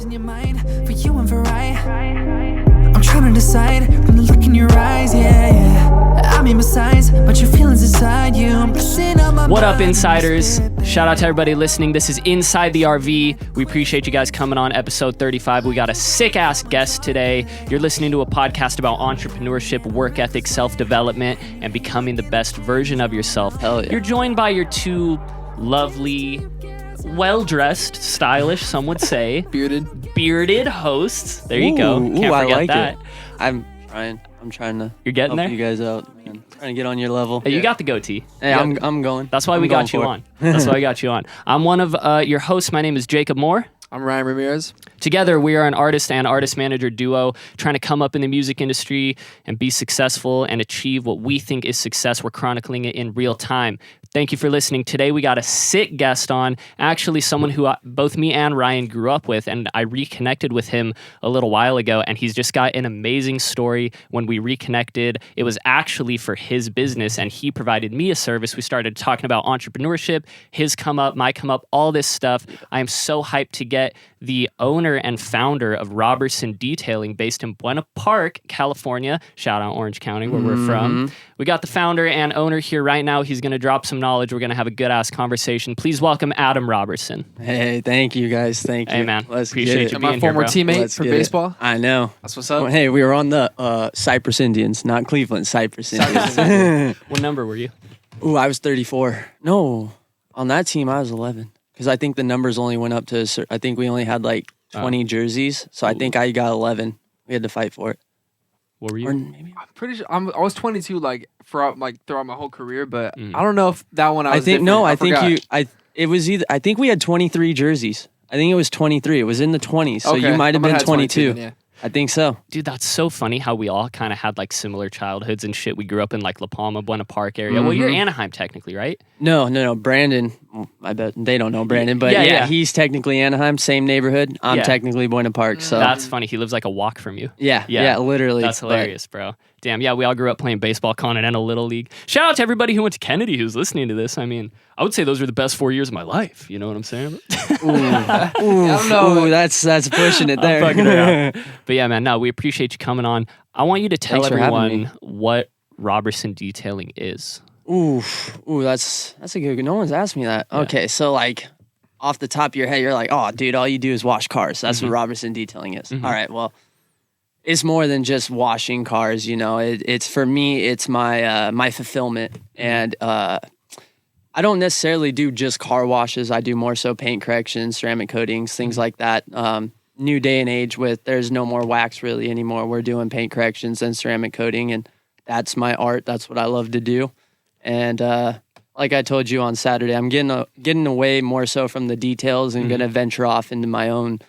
in your mind for you and for I'm trying to decide when I look in your eyes, I mean besides, but your feelings inside you. I'm blessing on my What up, insiders? Shout out to everybody listening. This is Inside the RV. We appreciate you guys coming on episode 35. We got a sick-ass guest today. You're listening to a podcast about entrepreneurship, work ethic, self-development, and becoming the best version of yourself. Hell yeah. You're joined by your two lovely, well-dressed, stylish, some would say, bearded hosts. There you go. Can't forget I like that. it. I'm trying to You're getting help there? you guys out, man. Trying to get on your level. Hey, you got the goatee. Hey, I'm going. That's why we got you on. That's why I got you on. I'm one of your hosts. My name is Jacob Moore. I'm Ryan Ramirez. Together, we are an artist and artist manager duo trying to come up in the music industry and be successful and achieve what we think is success. We're chronicling it in real time. Thank you for listening. Today, we got a sick guest on, actually someone who both me and Ryan grew up with, and I reconnected with him a little while ago, and he's just got an amazing story. When we reconnected, it was actually for his business, and he provided me a service. We started talking about entrepreneurship, his come up, my come up, all this stuff. I am so hyped to get the owner and founder of Roberson Detailing based in Buena Park, California. Shout out Orange County, where we're from. We got the founder and owner here right now. He's going to drop some knowledge. We're going to have a good-ass conversation. Please welcome Adam Roberson. Hey, thank you guys. Thank you. Hey, man. Let's Appreciate get you it. being My former here, bro. teammate for get it. baseball. I know. That's what's up. Hey, we were on the Cypress Indians, not Cleveland, Cypress Indians. What number were you? Ooh, I was 34. No, on that team, I was 11. Because I think the numbers only went up to, I think we only had like 20 jerseys. So I think I got 11. We had to fight for it. What were you? Or maybe. I'm pretty sure I was 22 throughout my whole career, but I don't know if that one I think different. no. I think forgot. It was either. I think we had 23 jerseys. I think it was 23. It was in the 20s. So Okay. you might have I might been have had 22. then, yeah. I think so. Dude, that's so funny how we all kind of had like similar childhoods and shit. We grew up in like La Palma, Buena Park area. Well, you're Anaheim technically, right? No. Brandon. Well, I bet they don't know Brandon, but Yeah, yeah, yeah. he's technically Anaheim, same neighborhood. I'm Yeah. technically Buena Park. So That's funny. He lives like a walk from you. yeah, literally. That's hilarious, bro. Damn, yeah, we all grew up playing baseball, Continental Little League. Shout out to everybody who went to Kennedy who's listening to this. I mean, I would say those were the best 4 years of my life. You know what I'm saying? I don't know. Ooh, that's pushing it there. fucking around. But yeah, man, no, we appreciate you coming on. I want you to tell Thanks for having everyone me. what Roberson Detailing is. Ooh, that's a good. No one's asked me that. Yeah. Okay, so like off the top of your head, you're like, oh, dude, all you do is wash cars. That's what Roberson Detailing is. All right, well, it's more than just washing cars. You know, it's for me, it's my my fulfillment, and I don't necessarily do just car washes. I do more so paint corrections, ceramic coatings, things like that. New day and age with there's no more wax really anymore. We're doing paint corrections and ceramic coating, and that's my art. That's what I love to do. And like I told you on Saturday, I'm getting away more so from the details and going to venture off into my own.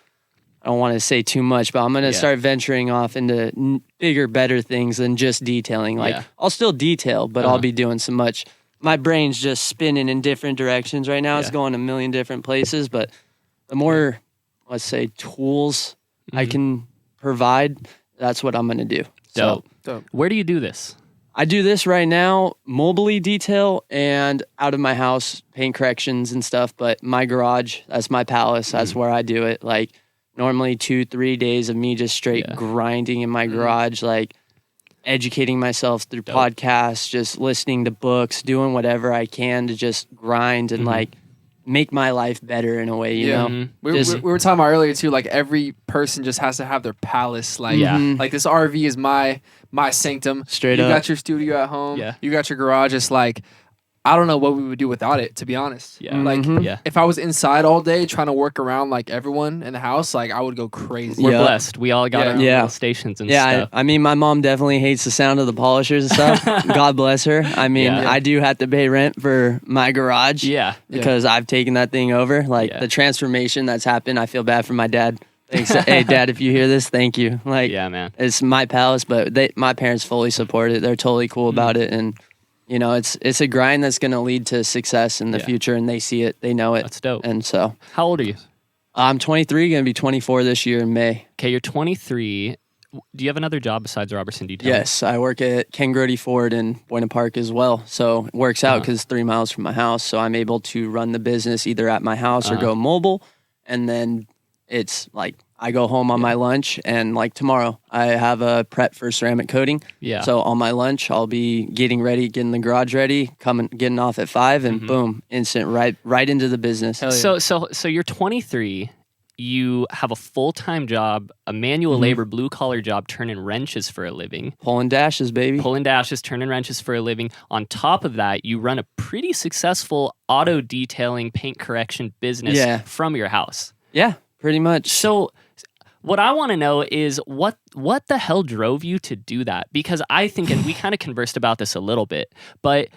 I don't want to say too much, but I'm going to start venturing off into bigger, better things than just detailing. Like I'll still detail, but I'll be doing so much. My brain's just spinning in different directions right now. It's going a million different places, but the more, let's say, tools I can provide, that's what I'm going to do. Dope. Dope. Where do you do this? I do this right now, mobily detail and out of my house, paint corrections and stuff. But my garage, that's my palace. That's where I do it. Like normally 2-3 days of me just straight grinding in my garage, like educating myself through podcasts, just listening to books, doing whatever I can to just grind and like make my life better in a way, you know? We were talking about earlier too, like every person just has to have their palace. Like, like this RV is my sanctum. Straight you up. got your studio at home. Yeah. You got your garage. It's like, I don't know what we would do without it, to be honest. Yeah. Like, Yeah. if I was inside all day trying to work around like everyone in the house, like I would go crazy. We're Yeah. blessed. We all got our own little stations and stuff. I mean, my mom definitely hates the sound of the polishers and stuff. God bless her. I mean, I do have to pay rent for my garage. Yeah. Because I've taken that thing over. Like the transformation that's happened, I feel bad for my dad. Thanks. Hey, Dad, if you hear this, thank you. Like, Yeah, man. it's my palace, but my parents fully support it. They're totally cool about it, and you know, it's a grind that's going to lead to success in the future, and they see it, they know it. That's dope. And so, How old are you? I'm 23, going to be 24 this year in May. Okay, you're 23. Do you have another job besides Roberson Detailing? Yes, I work at Ken Grody Ford in Buena Park as well. So it works out because it's 3 miles from my house. So I'm able to run the business either at my house or go mobile. And then it's like I go home on my lunch, and like tomorrow, I have a prep for ceramic coating. Yeah. So on my lunch, I'll be getting ready, getting the garage ready, getting off at 5, and boom, instant right into the business. So you're 23. You have a full-time job, a manual labor, blue-collar job, turning wrenches for a living. Pulling dashes, baby. Pulling dashes, turning wrenches for a living. On top of that, you run a pretty successful auto detailing, paint correction business from your house. Yeah, pretty much. So what I want to know is what the hell drove you to do that? Because I think, and we kind of conversed about this a little bit, but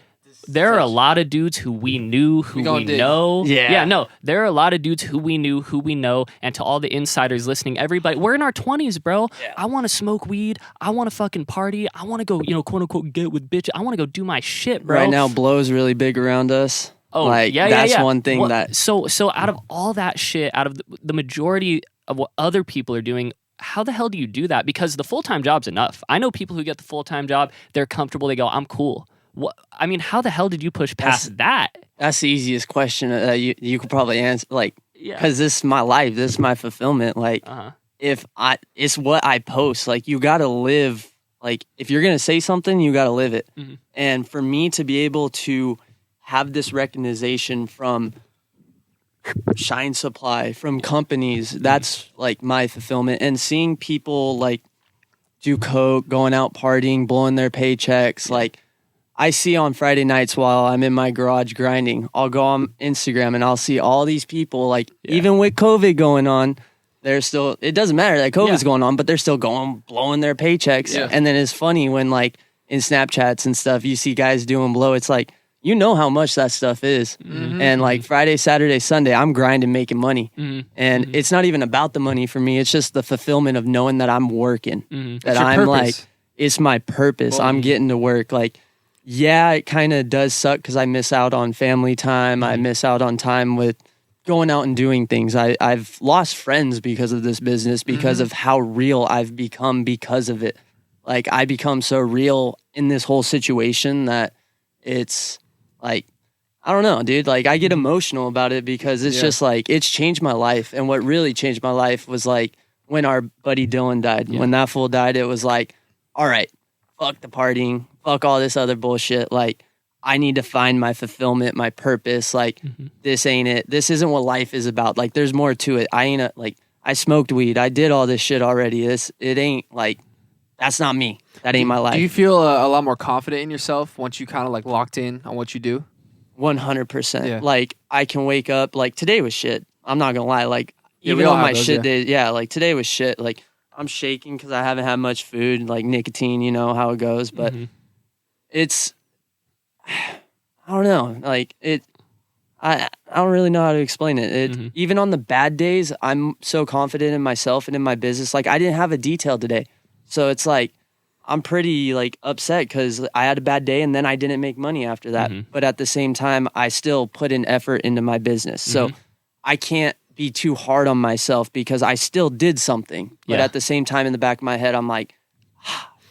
there are a lot of dudes who we knew, who we know. Yeah. No, there are a lot of dudes who we knew, who we know. And to all the insiders listening, everybody, we're in our 20s, bro. Yeah. I want to smoke weed. I want to fucking party. I want to go, quote unquote, get with bitch. I want to go do my shit, bro. Right now, blow's really big around us. Oh, that's one thing that. So out of all that shit, out of the majority of what other people are doing, how the hell do you do that? Because the full-time job's enough. I know people who get the full-time job, they're comfortable, they go, I'm cool. What? I mean, how the hell did you push past that? That's the easiest question you could probably answer. Like, because this is my life, this is my fulfillment. Like, it's what I post. Like, you gotta live. Like, if you're gonna say something, you gotta live it. And for me to be able to have this recognition from Shine Supply, from companies, that's like my fulfillment. And seeing people like do coke, going out partying, blowing their paychecks, like. I see on Friday nights while I'm in my garage grinding, I'll go on Instagram and I'll see all these people, like, even with COVID going on, they're still, it doesn't matter that COVID's going on, but they're still blowing their paychecks. Yeah. And then it's funny when, like, in Snapchats and stuff, you see guys doing blow. It's like, you know how much that stuff is. And, like, Friday, Saturday, Sunday, I'm grinding, making money. And it's not even about the money for me. It's just the fulfillment of knowing that I'm working, that I'm purpose. Like, it's my purpose. I'm getting to work. Like, yeah, it kind of does suck because I miss out on family time. I miss out on time with going out and doing things. I've lost friends because of this business, because of how real I've become because of it. Like, I become so real in this whole situation that it's like, I don't know, dude. Like, I get emotional about it because it's just like, it's changed my life. And what really changed my life was like when our buddy Dylan died. When that fool died, it was like, all right, fuck the partying. Fuck all this other bullshit. Like, I need to find my fulfillment, my purpose. Like, this ain't it. This isn't what life is about. Like, there's more to it. I smoked weed. I did all this shit already. It ain't like, that's not me. That ain't my life. Do you feel a lot more confident in yourself once you kind of like locked in on what you do? 100%. Yeah. Like, I can wake up, like, today was shit. I'm not gonna lie. Like, even on my shit days, like, today was shit. Like, I'm shaking because I haven't had much food, like nicotine, you know how it goes. But it's, I don't know, like I don't really know how to explain it. Even on the bad days, I'm so confident in myself and in my business. Like, I didn't have a detail today, so it's like I'm pretty like upset because I had a bad day and then I didn't make money after that. But at the same time, I still put in effort into my business, so I can't be too hard on myself because I still did something. But at the same time, in the back of my head, I'm like,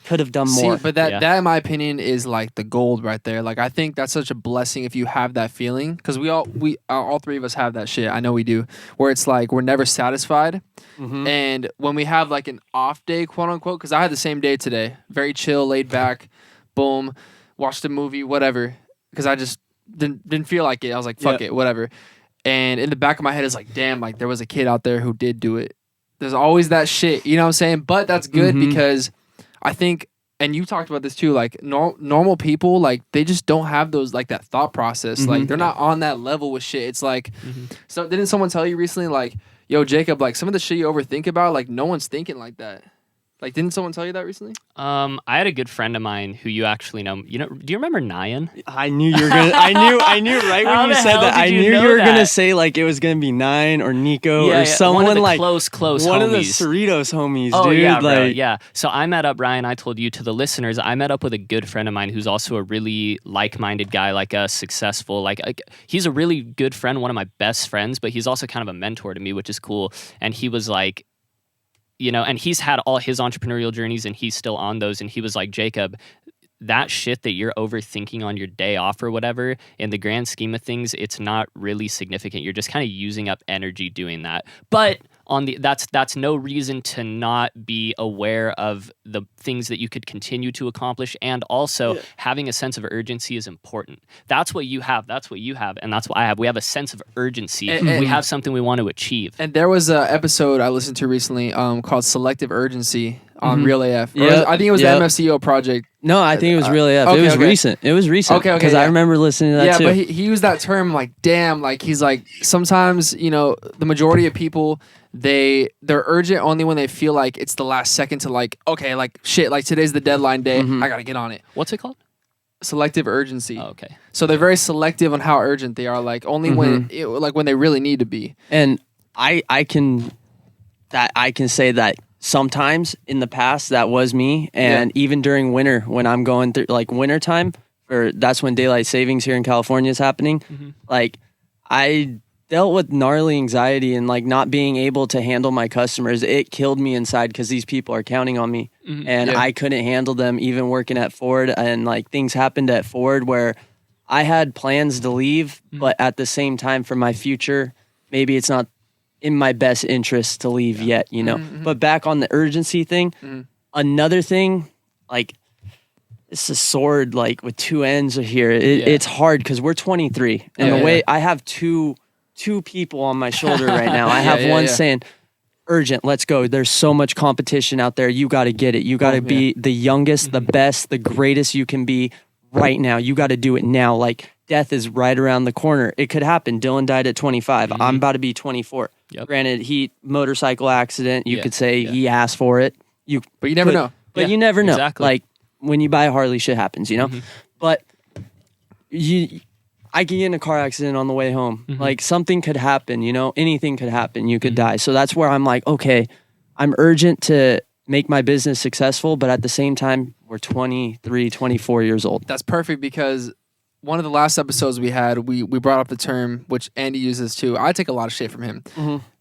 could have done more. See, but that in my opinion is like the gold right there. Like, I think that's such a blessing if you have that feeling, because all three of us have that shit. I know we do, where it's like we're never satisfied. And when we have like an off day, quote unquote, because I had the same day today, very chill, laid back, boom, watched a movie, whatever, because I just didn't feel like it. I was like, fuck it, whatever. And in the back of my head is like, damn, like there was a kid out there who did do it. There's always that shit, you know what I'm saying? But that's good because I think, and you talked about this too, like normal people, like they just don't have those, like that thought process. Like they're not on that level with shit. It's like, so didn't someone tell you recently, like, yo, Jacob, like some of the shit you overthink about, like no one's thinking like that. Like, didn't someone tell you that recently? I had a good friend of mine who you actually know. You know, do you remember Nyan? I knew you were gonna. I knew right when you said that. I knew you were gonna say like it was gonna be Nyan or Nico or someone one of the like close one homies. of the Cerritos homies. Oh dude. yeah, bro, like, yeah. So I met up, Ryan. I told you to the listeners. I met up with a good friend of mine who's also a really like-minded guy, like a successful, like he's a really good friend, one of my best friends, but he's also kind of a mentor to me, which is cool. And he was like, you know, and he's had all his entrepreneurial journeys and he's still on those. And he was like, Jacob, that shit that you're overthinking on your day off or whatever, in the grand scheme of things, it's not really significant. You're just kind of using up energy doing that. But that's no reason to not be aware of the things that you could continue to accomplish, and also having a sense of urgency is important. That's what you have, and that's what I have. We have a sense of urgency. We have something we want to achieve. And there was an episode I listened to recently called Selective Urgency on Real AF. I think it was the MFCEO project. No, I think it was Real AF. Okay, it was recent. It was recent. Okay, Because I remember listening to that too. Yeah, but he used that term like, damn, like he's like, sometimes, you know, the majority of people, they're urgent only when they feel like it's the last second to like, okay, like shit, like today's the deadline day. I got to get on it. What's it called? Selective urgency. Oh, okay. So they're very selective on how urgent they are, like only when they really need to be. And I can say that sometimes in the past that was me, and even during winter when I'm going through like winter time, or that's when daylight savings here in California is happening. Like I dealt with gnarly anxiety and like not being able to handle my customers. It killed me inside because these people are counting on me, and I couldn't handle them even working at Ford. And like things happened at Ford where I had plans to leave, but at the same time for my future, maybe it's not in my best interest to leave yet, you know. But back on the urgency thing, another thing, like it's a sword like with two ends here. It's hard because we're 23, and the way I have two people on my shoulder right now. I have one saying, "Urgent, let's go." There's so much competition out there. You got to get it. You got to be the youngest, the best, the greatest you can be right now. You got to do it now. Like death is right around the corner. It could happen. Dylan died at 25. I'm about to be 24. Granted, motorcycle accident. You could say he asked for it. But you never know. But you never know. Exactly. Like when you buy a Harley, shit happens, you know? But I could get in a car accident on the way home. Like something could happen, you know? Anything could happen. You could die. So that's where I'm like, okay, I'm urgent to make my business successful, but at the same time, we're 23, 24 years old. That's perfect because one of the last episodes we had, we brought up the term, which Andy uses too. I take a lot of shit from him.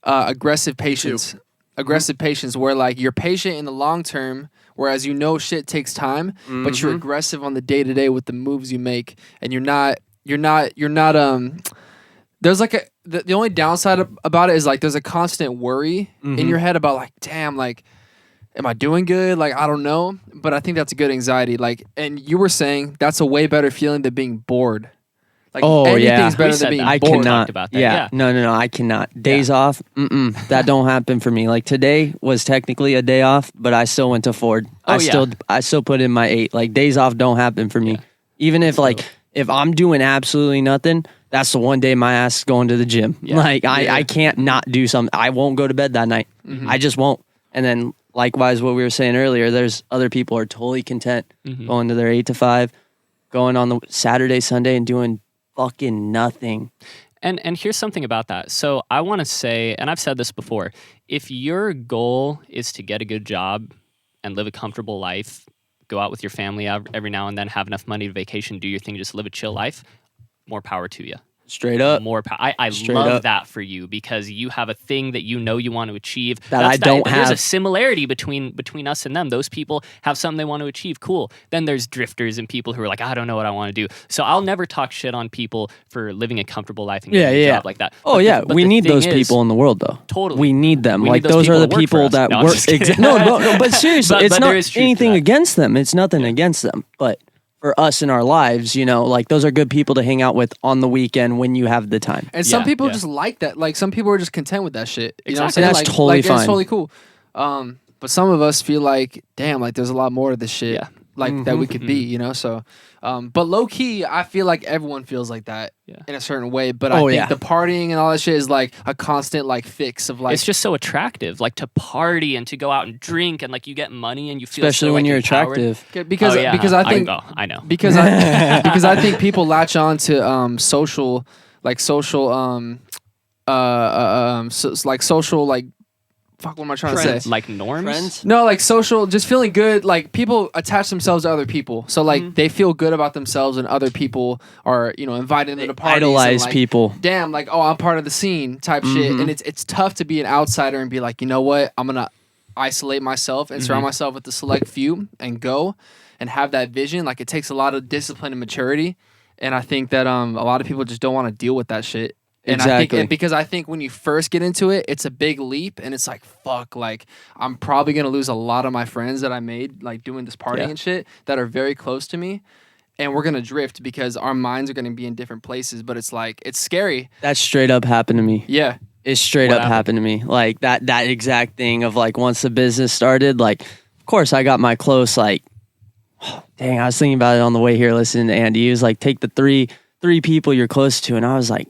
Aggressive patience. Aggressive patience, where like you're patient in the long term, whereas you know shit takes time, but you're aggressive on the day to day with the moves you make, and you're not. There's like the only downside about it is like there's a constant worry in your head about like, damn, like, am I doing good? Like, I don't know. But I think that's a good anxiety. Like, and you were saying that's a way better feeling than being bored. Like, anything's better than being I bored. cannot. About that. Yeah. No, I cannot. Days off, that don't happen for me. Like today was technically a day off, but I still went to Ford. I still put in my 8. Like days off don't happen for me. Even if like if I'm doing absolutely nothing, that's the one day my ass is going to the gym. Like I can't not do something. I won't go to bed that night. I just won't. And then likewise, what we were saying earlier, there's other people who are totally content going to their 8 to 5, going on the Saturday, Sunday, and doing fucking nothing. And here's something about that. So I want to say, and I've said this before, if your goal is to get a good job and live a comfortable life, go out with your family every now and then, have enough money to vacation, do your thing, just live a chill life, more power to you. Straight up. More power. I love that for you because you have a thing that you know you want to achieve. I don't have. There's a similarity between us and them. Those people have something they want to achieve. Cool. Then there's drifters and people who are like, I don't know what I want to do. So I'll never talk shit on people for living a comfortable life and getting a job like that. Oh, but we need those people in the world, though. Totally. We need them. Like, those are the people that work. No, but seriously, it's not anything against them. It's nothing against them. But for us in our lives, you know, like those are good people to hang out with on the weekend when you have the time. And some people just like that. Like some people are just content with that shit. You know what I'm saying? And that's totally fine. It's totally cool. But some of us feel like, damn, like there's a lot more to this shit. Like that we could be, you know? So, but low key, I feel like everyone feels like that in a certain way. But I think the partying and all that shit is like a constant like fix of like. It's just so attractive, like to party and to go out and drink and like you get money and you feel especially so, when like, you're empowered. attractive. Because I think I know because I think people latch on to social fuck, what am I trying to say? Like norms? Friends? No, like social, just feeling good. Like people attach themselves to other people. So like they feel good about themselves and other people are, you know, inviting them to parties. Idolize like, people. Damn, like, oh, I'm part of the scene type shit. And it's tough to be an outsider and be like, you know what? I'm going to isolate myself and surround myself with the select few and go and have that vision. Like it takes a lot of discipline and maturity. And I think that a lot of people just don't want to deal with that shit. And I think, Exactly. because I think when you first get into it, it's a big leap, and it's like, fuck, like I'm probably gonna lose a lot of my friends that I made like doing this partying Yeah. and shit that are very close to me, and we're gonna drift because our minds are gonna be in different places. But it's like it's scary. That straight up happened to me. Yeah, It straight What up happened to me. Like that exact thing of like once the business started, like of course I got my close like dang, I was thinking about it on the way here listening to Andy. He was like, take the three people you're close to, and I was like,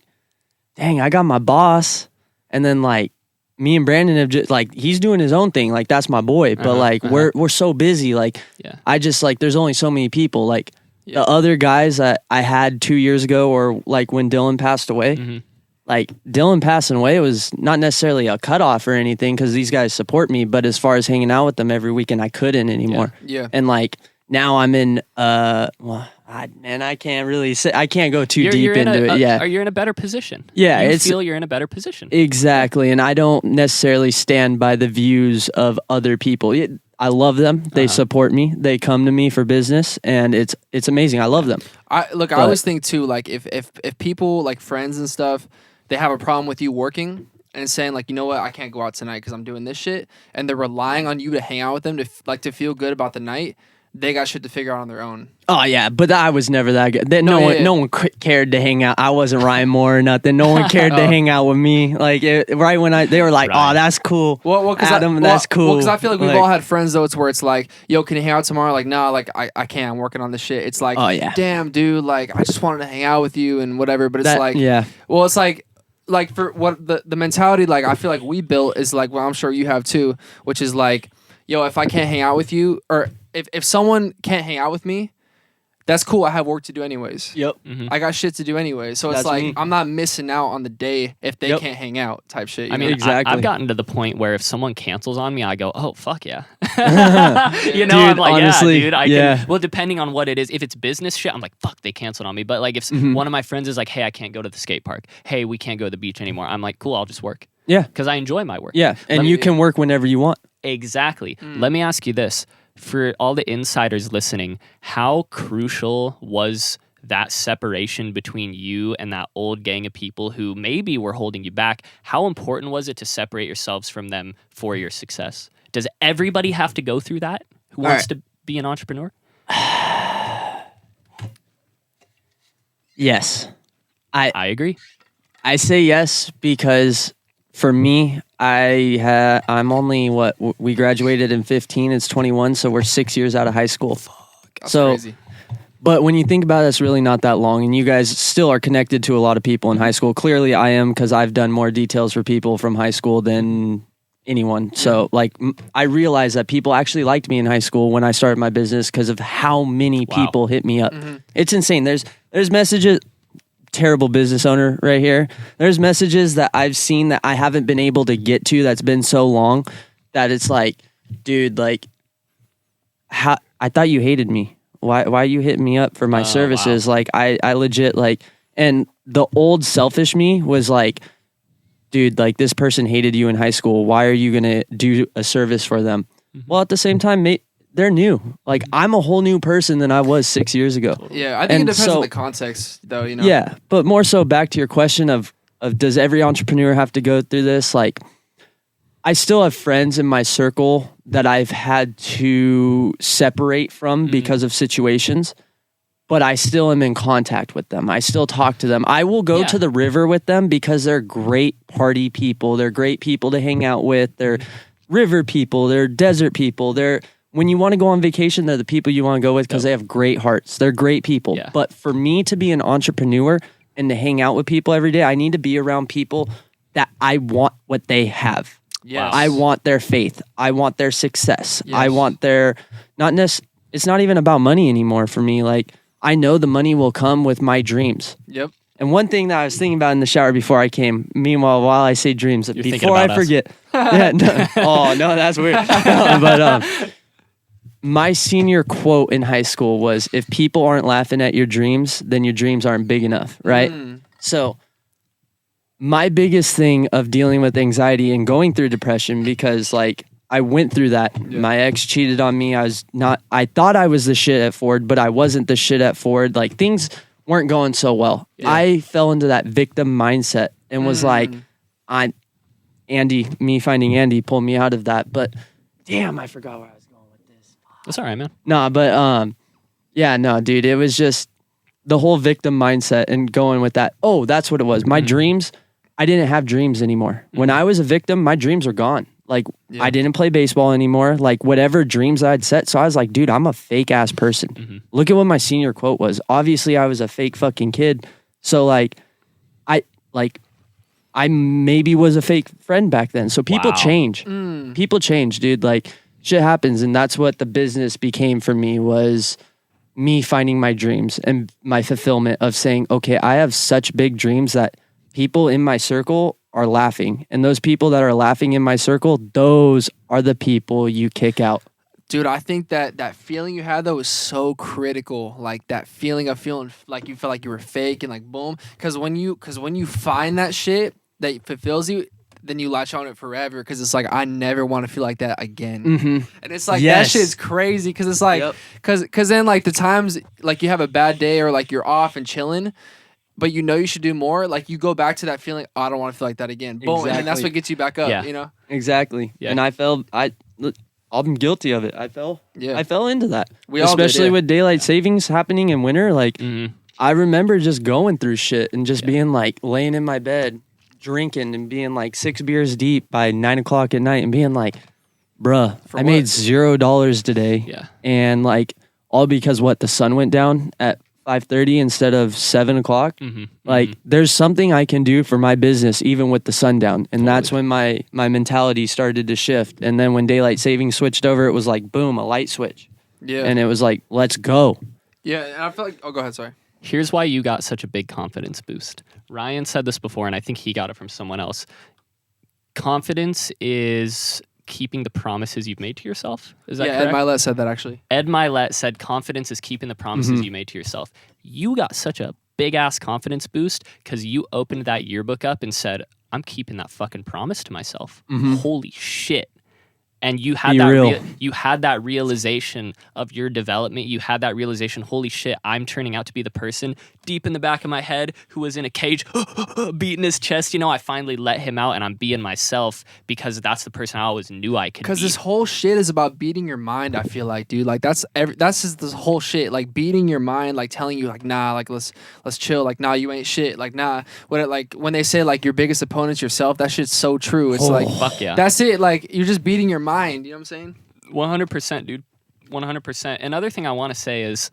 dang, I got my boss, and then like me and Brandon have just like he's doing his own thing, like that's my boy, but like we're so busy, like I just like there's only so many people, like the other guys that I had 2 years ago, or like when Dylan passed away, like Dylan passing away was not necessarily a cutoff or anything because these guys support me, but as far as hanging out with them every weekend, I couldn't anymore. Yeah. And like now I'm in I can't really say, I can't go too deep into it. Yeah. Are you in a better position? Yeah, You it's- feel you're in a better position. Exactly. And I don't necessarily stand by the views of other people. I love them. They support me. They come to me for business, and it's amazing. I love them. I always think too, like if people like friends and stuff, they have a problem with you working and saying like, you know what, I can't go out tonight because I'm doing this shit, and they're relying on you to hang out with them to feel good about the night. They got shit to figure out on their own. Oh yeah, but I was never that good. No, No one cared to hang out. I wasn't Ryan Moore or nothing. No one cared to hang out with me. Like right when they were like, Right. "Oh, that's cool." Well, because Adam, that's cool. Well, because I feel like we've all had friends though. It's where it's like, yo, can you hang out tomorrow? Like, nah, like I can't. I'm working on this shit. It's like, Oh, yeah. damn, dude, like I just wanted to hang out with you and whatever. But it's That- like, yeah. well, it's like for what the mentality like I feel like we built is like, well, I'm sure you have too, which is like, yo, if I can't hang out with you, or if someone can't hang out with me, that's cool. I have work to do anyways. Yep. I got shit to do anyway. So it's That's like me. I'm not missing out on the day if they Yep. can't hang out type shit. You I know? mean, Exactly. I've gotten to the point where if someone cancels on me, I go, "Oh fuck yeah!" You know, Dude, I'm like, honestly, "Yeah, dude, I yeah. can." Well, depending on what it is, if it's business shit, I'm like, "Fuck, they canceled on me." But like, if one of my friends is like, "Hey, I can't go to the skate park. Hey, we can't go to the beach anymore," I'm like, "Cool, I'll just work." Yeah. Because I enjoy my work. Yeah, and Let you me- can work whenever you want. Exactly. Let me ask you this. For all the insiders listening, how crucial was that separation between you and that old gang of people who maybe were holding you back? How important was it to separate yourselves from them for your success? Does everybody have to go through that who wants to be an entrepreneur? Yes. I agree. I say yes because for me, I'm only we graduated in 15. It's 21, so we're 6 years out of high school. That's so, crazy. But when you think about it, it's really not that long, and you guys still are connected to a lot of people in high school. Clearly, I am because I've done more details for people from high school than anyone. So, like, I realized that people actually liked me in high school when I started my business because of how many people hit me up. It's insane. There's messages. Terrible business owner right here. There's messages that I've seen that I haven't been able to get to that's been so long that it's like, dude, like, how I thought you hated me. Why you hitting me up for my services? Wow. Like, I legit like, and the old selfish me was like, dude, like this person hated you in high school. Why are you gonna do a service for them? Well, at the same time, they're new. Like, I'm a whole new person than I was 6 years ago. Yeah, I think And it depends so- on the context, though. You know. Yeah, but more so back to your question of does every entrepreneur have to go through this? Like, I still have friends in my circle that I've had to separate from because of situations, but I still am in contact with them. I still talk to them. I will go to the river with them because they're great party people. They're great people to hang out with. They're river people. They're desert people. When you want to go on vacation, they're the people you want to go with because they have great hearts. They're great people. Yeah. But for me to be an entrepreneur and to hang out with people every day, I need to be around people that I want what they have. Yes. I want their faith. I want their success. Yes. I want their it's not even about money anymore for me. Like, I know the money will come with my dreams. Yep. And one thing that I was thinking about in the shower before I came, meanwhile, while I say dreams, thinking before I about us. forget. Yeah, no, oh, no, that's weird. No, but my senior quote in high school was, if people aren't laughing at your dreams, then your dreams aren't big enough, right? So my biggest thing of dealing with anxiety and going through depression, because like I went through that. My ex cheated on me. I thought I was the shit at Ford, but I wasn't the shit at Ford. Like, things weren't going so well. I fell into that victim mindset and was like, me finding Andy pulled me out of that. But damn, I forgot where I was going with this. That's all right, man. No, but yeah, no, dude, it was just the whole victim mindset and going with that. Oh, that's what it was. My dreams, I didn't have dreams anymore. When I was a victim, my dreams are gone. Like, I didn't play baseball anymore. Like, whatever dreams I'd set. So I was like, dude, I'm a fake ass person. Look at what my senior quote was. Obviously, I was a fake fucking kid. So I maybe was a fake friend back then. So people change. People change, dude. Like, shit happens. And that's what the business became for me, was me finding my dreams and my fulfillment of saying, okay, I have such big dreams that people in my circle are laughing. And those people that are laughing in my circle, those are the people you kick out. Dude, I think that feeling you had, though, was so critical. Like, that feeling of feeling like you felt like you were fake and like, boom. Because when you find that shit that fulfills you, then you latch on it forever. Because it's like, I never want to feel like that again. And it's like, that shit's crazy. Because it's like, because then like the times, like you have a bad day or like you're off and chilling, but you know you should do more, like you go back to that feeling, oh, I don't want to feel like that again. Boom. Exactly. And that's what gets you back up, you know? Exactly. Yeah. And I'm guilty of it. I fell into that. Especially with daylight savings happening in winter. Like, I remember just going through shit and just being like laying in my bed, drinking and being like 6 beers deep by 9 o'clock at night and being like, bruh, I made $0 today. Yeah. And like, all because the sun went down at 5:30 instead of 7 o'clock. Like, there's something I can do for my business even with the sundown. And that's when my mentality started to shift. And then when daylight savings switched over, it was like, boom, a light switch. Yeah. And it was like, let's go. Yeah. And I feel like, oh, go ahead. Sorry. Here's why you got such a big confidence boost. Ryan said this before, and I think he got it from someone else. Confidence is keeping the promises you've made to yourself. Is that correct? Ed Milet said that, actually. Ed Milet said confidence is keeping the promises you made to yourself. You got such a big-ass confidence boost because you opened that yearbook up and said, I'm keeping that fucking promise to myself. Holy shit. And you had you had that realization of your development. You had that realization, holy shit, I'm turning out to be the person deep in the back of my head who was in a cage beating his chest. You know, I finally let him out and I'm being myself because that's the person I always knew I could be. Because this whole shit is about beating your mind, I feel like, dude. Like, that's just this whole shit. Like, beating your mind, like telling you, like, nah, like, let's chill. Like, nah, you ain't shit. Like, nah. When they say, like, your biggest opponent's yourself, that shit's so true. It's like, fuck yeah. That's it. Like, you're just beating your mind. You know what I'm saying? 100%, dude. 100%. Another thing I want to say is,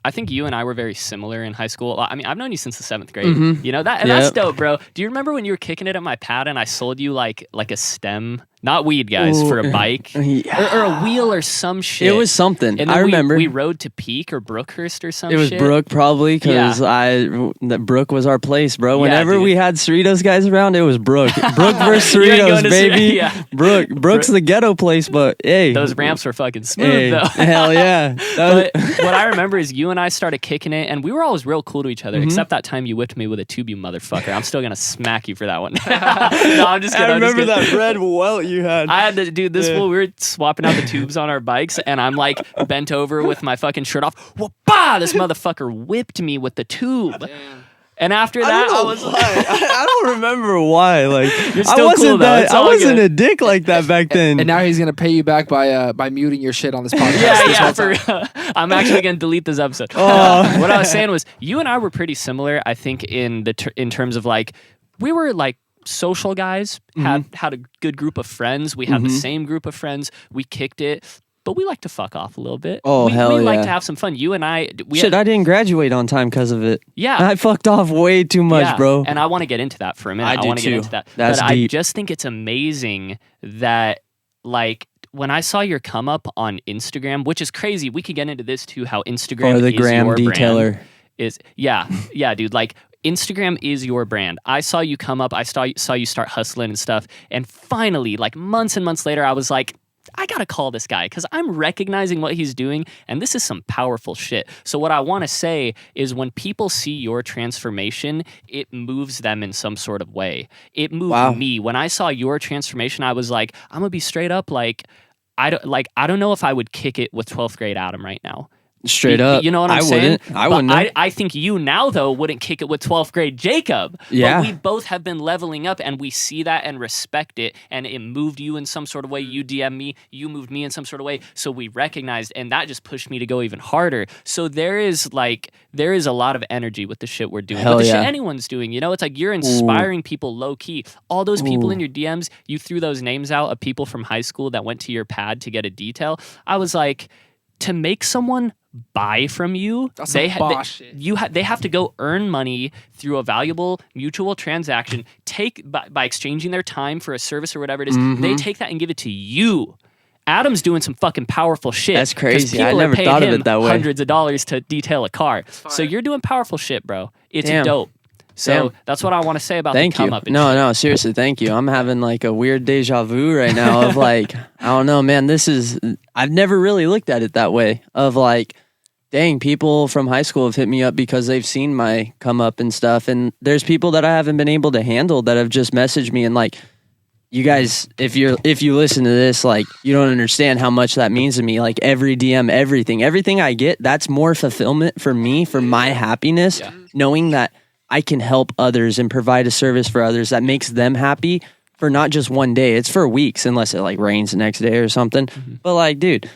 I think you and I were very similar in high school. I mean, I've known you since the 7th grade. You know that, and that's dope, bro. Do you remember when you were kicking it at my pad and I sold you like a stem, not weed, guys, for a bike or a wheel or some shit? It was something. And I remember we rode to Peak or Brookhurst or some shit. It was Brook probably because Brook was our place, bro. Whenever we had Cerritos guys around, it was Brook. Brook versus Cerritos, baby. Brook's the ghetto place, but hey, those ramps were fucking smooth though. Hell yeah. But what I remember is you and I started kicking it, and we were always real cool to each other, except that time you whipped me with a tube, you motherfucker. I'm still gonna smack you for that one. No, I'm just kidding. I remember that red welt you had. I had to do this fool. We were swapping out the tubes on our bikes, and I'm like bent over with my fucking shirt off. Whoop-bah! This motherfucker whipped me with the tube. Damn. And after that, I was like, I don't remember why. Like, you're still cool, though. I wasn't a dick like that back then. And now he's gonna pay you back by muting your shit on this podcast. I'm actually gonna delete this episode. What I was saying was, you and I were pretty similar. I think in terms of like, we were like social guys. Had a good group of friends. We had the same group of friends. We kicked it. But we like to fuck off a little bit. We like to have some fun. You and I... I didn't graduate on time because of it. Yeah. I fucked off way too much, bro. And I want to get into that for a minute. I want to too. get into that. That's but deep. I just think it's amazing that, like, when I saw your come up on Instagram, which is crazy. We could get into this too, how Instagram or the is Gram your detailer. Brand. Yeah, dude. Like, Instagram is your brand. I saw you come up. I saw you start hustling and stuff. And finally, like months and months later, I was like, I gotta call this guy because I'm recognizing what he's doing, and this is some powerful shit. So what I want to say is when people see your transformation, it moves them in some sort of way. It moved me. When I saw your transformation, I was like, I'm gonna be straight up. Like, I don't know if I would kick it with 12th grade Adam right now. Straight up. You know what I'm saying? I wouldn't. I think you now, though, wouldn't kick it with 12th grade Jacob. Yeah. But we both have been leveling up, and we see that and respect it, and it moved you in some sort of way. You DM me, you moved me in some sort of way. So we recognized, and that just pushed me to go even harder. So there is a lot of energy with the shit we're doing. Hell with the yeah. shit anyone's doing. You know, it's like you're inspiring people low key. All those people in your DMs, you threw those names out of people from high school that went to your pad to get a detail. I was like, to make someone buy from you, they have to go earn money through a valuable mutual transaction, by exchanging their time for a service or whatever it is. They take that and give it to you. Adam's doing some fucking powerful shit. That's crazy. I People never are paying thought of him it that way. hundreds of dollars to detail a car. So you're doing powerful shit, bro. It's dope. So that's what I want to say about the come up. No, seriously, thank you. I'm having like a weird deja vu right now of like, I don't know, man, I've never really looked at it that way of like, dang, people from high school have hit me up because they've seen my come up and stuff. And there's people that I haven't been able to handle that have just messaged me and like, you guys, if you listen to this, like, you don't understand how much that means to me. Like every DM, everything I get, that's more fulfillment for me, for my happiness, knowing that I can help others and provide a service for others that makes them happy for not just one day. It's for weeks, unless it like rains the next day or something. But like, dude,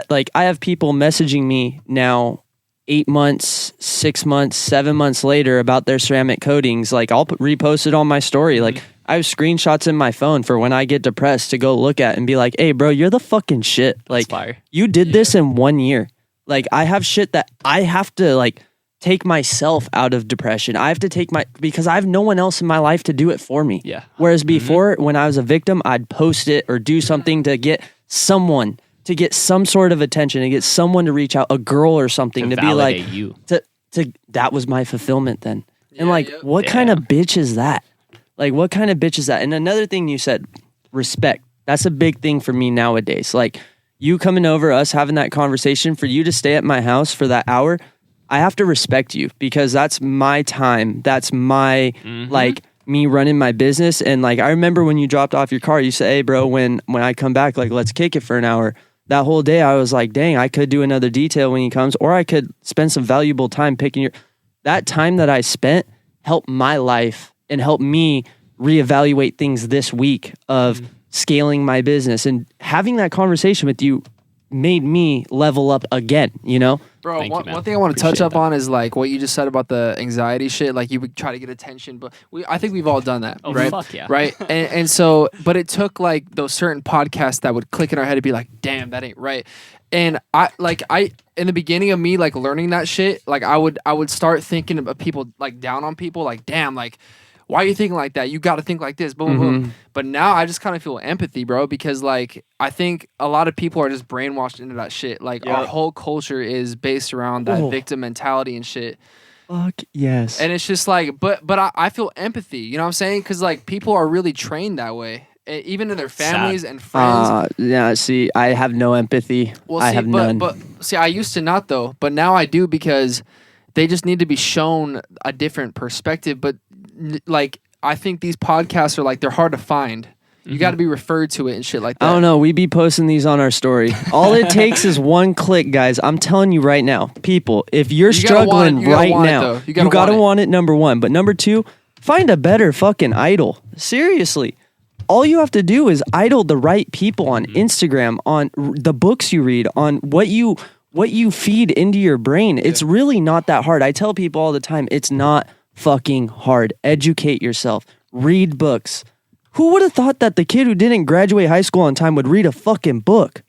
like I have people messaging me now 8 months, 6 months, 7 months later about their ceramic coatings. Like I'll repost it on my story. Like I have screenshots in my phone for when I get depressed to go look at and be like, hey bro, you're the fucking shit. Like you did this in 1 year. Like I have shit that I have to like take myself out of depression. I have to because I have no one else in my life to do it for me. Yeah. Whereas before, when I was a victim, I'd post it or do something to get someone, to get some sort of attention, to get someone to reach out, a girl or something, to be like, you. That was my fulfillment then. And like, what kind of bitch is that? Like, what kind of bitch is that? And another thing you said, respect. That's a big thing for me nowadays. Like, you coming over, us having that conversation, for you to stay at my house for that hour, I have to respect you because that's my time. That's my, like, me running my business. And like, I remember when you dropped off your car, you said, hey bro, when I come back, like, let's kick it for an hour. That whole day I was like, dang, I could do another detail when he comes, or I could spend some valuable time picking that time that I spent helped my life and helped me reevaluate things this week of scaling my business. And having that conversation with you made me level up again, you know? Bro, one thing I want to touch up on is like what you just said about the anxiety shit. Like you would try to get attention, but I think we've all done that, right? Fuck yeah. Right? And so, but it took like those certain podcasts that would click in our head to be like, damn, that ain't right. And I in the beginning of me like learning that shit, like I would start thinking about people like down on people, like, damn, like, why are you thinking like that? You got to think like this, boom, boom. But now I just kind of feel empathy, bro, because like I think a lot of people are just brainwashed into that shit. Like our whole culture is based around that victim mentality and shit. Fuck yes. And it's just like, but I feel empathy. You know what I'm saying? Because like people are really trained that way, even in their families and friends. Yeah. See, I have no empathy. Well, I have none. But see, I used to not though, but now I do because they just need to be shown a different perspective. But like I think these podcasts are like they're hard to find. You got to be referred to it and shit like that. I don't know. We be posting these on our story. All it takes is one click, guys. I'm telling you right now, people. If you're struggling right now, you gotta want it. Number one, but number two, find a better fucking idol. Seriously, all you have to do is idol the right people on Instagram, on the books you read, on what you feed into your brain. It's really not that hard. I tell people all the time, it's not fucking hard. Educate yourself. Read books. Who would have thought that the kid who didn't graduate high school on time would read a fucking book?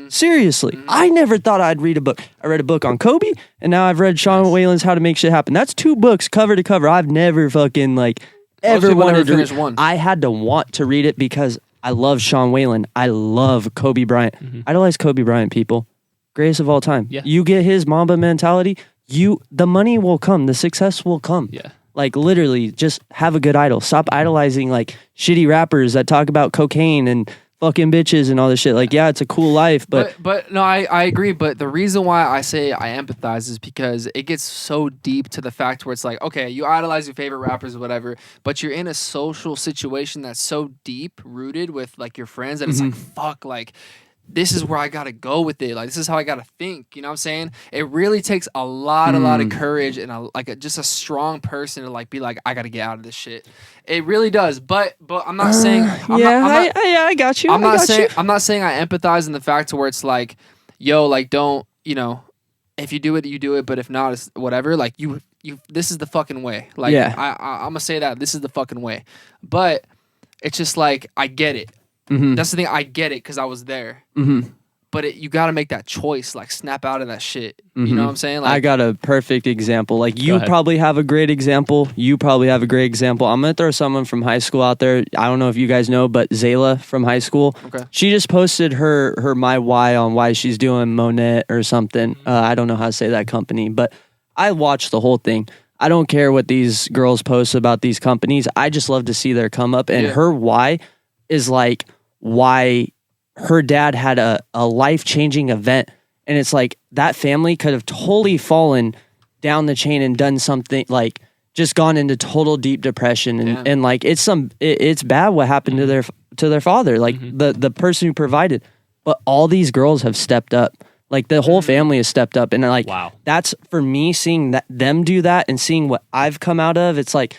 Seriously. I never thought I'd read a book. I read a book on Kobe, and now I've read Sean Whalen's How to Make Shit Happen. That's 2 books cover to cover. I've never fucking like ever wanted to read one. I had to want to read it because I love Sean Whalen. I love Kobe Bryant. Idolize Kobe Bryant, people. Greatest of all time. Yeah. You get his Mamba mentality, the money will come, the success will come. Yeah. Like literally just have a good idol. Stop idolizing like shitty rappers that talk about cocaine and fucking bitches and all this shit. Like, yeah, it's a cool life, but no, I agree. But the reason why I say I empathize is because it gets so deep to the fact where it's like, okay, you idolize your favorite rappers or whatever, but you're in a social situation that's so deep rooted with like your friends that it's like, fuck, like this is where I gotta go with it. Like, this is how I gotta think. You know what I'm saying? It really takes a lot of courage and just a strong person to like be like, I gotta get out of this shit. It really does. But I'm not saying. I got you. I'm not saying I empathize in the fact to where it's like, yo, like don't, if you do it, you do it. But if not, it's whatever. Like you. This is the fucking way. Like I'm gonna say that this is the fucking way. But it's just like I get it. That's the thing. I get it because I was there. But you got to make that choice. Like snap out of that shit. You know what I'm saying? Like, I got a perfect example. Like you probably have a great example. You probably have a great example. I'm gonna throw someone from high school out there. I don't know if you guys know, but Zayla from high school. Okay. She just posted her my why on why she's doing Monet or something. I don't know how to say that company, but I watched the whole thing. I don't care what these girls post about these companies. I just love to see their come up. And her why is like why her dad had a life-changing event. And it's like that family could have totally fallen down the chain and done something like just gone into total deep depression. And like it's bad what happened to their father, like the person who provided. But all these girls have stepped up. Like the whole family has stepped up, and like that's for me seeing them do that and seeing what I've come out of. It's like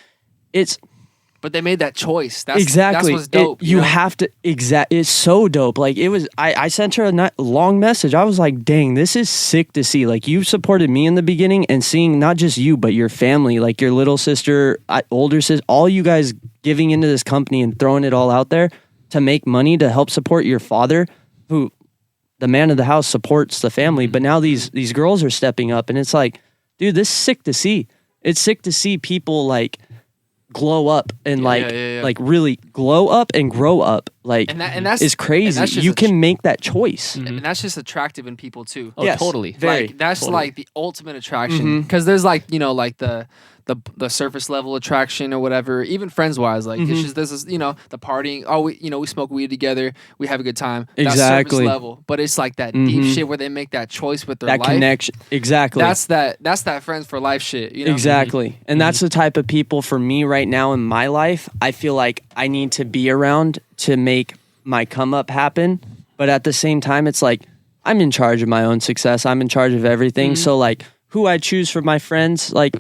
but they made that choice. Exactly. That's what's dope. You have to It's so dope. Like it was. I sent her a long message. I was like, "Dang, this is sick to see. Like you supported me in the beginning, and seeing not just you but your family, like your little sister, older sister, all you guys giving into this company and throwing it all out there to make money to help support your father, who." The man of the house supports the family, but now these girls are stepping up, and it's like, dude, this is sick to see. It's sick to see people like glow up and like really glow up and grow up. Like, and that's is crazy. And you can make that choice, and that's just attractive in people too. Oh, yes, totally. Very. Like, that's like the ultimate attraction because there's like like the surface level attraction or whatever, even friends wise, like it's just this is the partying. Oh, we smoke weed together, we have a good time. That's surface level, but it's like that deep shit where they make that choice with their life. That connection, exactly. That's that friends for life shit. Exactly, and that's the type of people for me right now in my life. I feel like I need to be around to make my come up happen, but at the same time, it's like I'm in charge of my own success. I'm in charge of everything. So like who I choose for my friends, like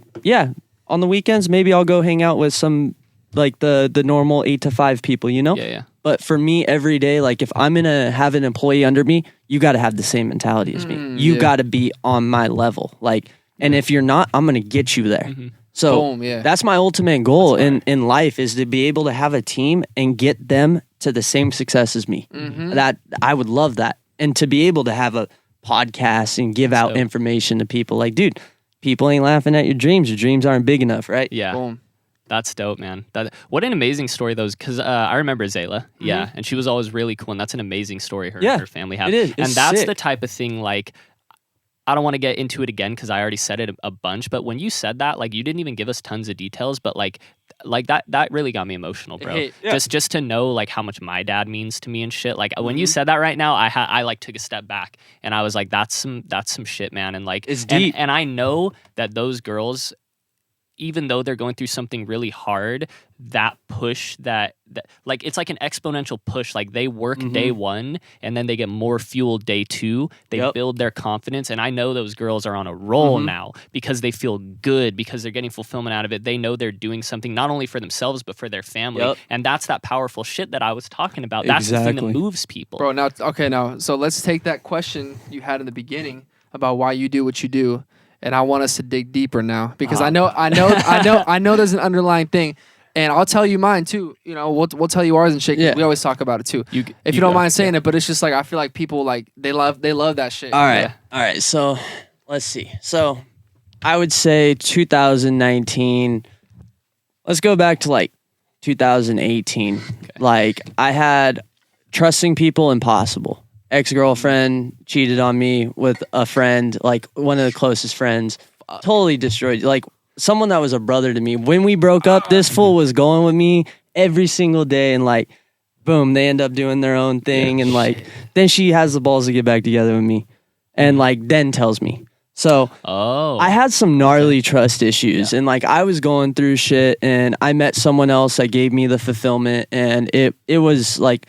on the weekends, maybe I'll go hang out with some, like the normal 8 to 5 people, Yeah. But for me, every day, like if I'm going to have an employee under me, you got to have the same mentality as me. You got to be on my level. Like, and if you're not, I'm going to get you there. So that's my ultimate goal in life is to be able to have a team and get them to the same success as me. That I would love that. And to be able to have a podcast and give out information to people like, dude, people ain't laughing at your dreams. Your dreams aren't big enough, right? Yeah. Boom. That's dope, man. What an amazing story, though, because I remember Zayla. Yeah. And she was always really cool. And that's an amazing story her family had. It is. And that's sick. the type of thing, like, I don't want to get into it again because I already said it a bunch. But when you said that, like, you didn't even give us tons of details. But, like that really got me emotional, bro. Just to know, like, how much my dad means to me and shit. Like, when you said that right now, I like took a step back. And I was like, that's some shit, man. And, like, it's deep. And I know that those girls, even though they're going through something really hard, that push that like it's like an exponential push. Like they work day one and then they get more fuel day two. They build their confidence. And I know those girls are on a roll now because they feel good, because they're getting fulfillment out of it. They know they're doing something not only for themselves, but for their family. And that's that powerful shit that I was talking about. That's the thing that moves people. Bro, now, so let's take that question you had in the beginning about why you do what you do. And I want us to dig deeper now because I know there's an underlying thing, and I'll tell you mine too. We'll tell you ours and shit. We always talk about it too. If you don't mind saying it, but it's just like I feel like people like they love that shit. All right. So let's see. So I would say 2019. Let's go back to like 2018. Okay. Like I had trusting people impossible. Ex-girlfriend cheated on me with a friend, like one of the closest friends. Totally destroyed. Like someone that was a brother to me. When we broke up, this fool was going with me every single day, and like, boom, they end up doing their own thing, and like, then she has the balls to get back together with me, and like, then tells me. So I had some gnarly trust issues, and like I was going through shit, and I met someone else that gave me the fulfillment, and it was like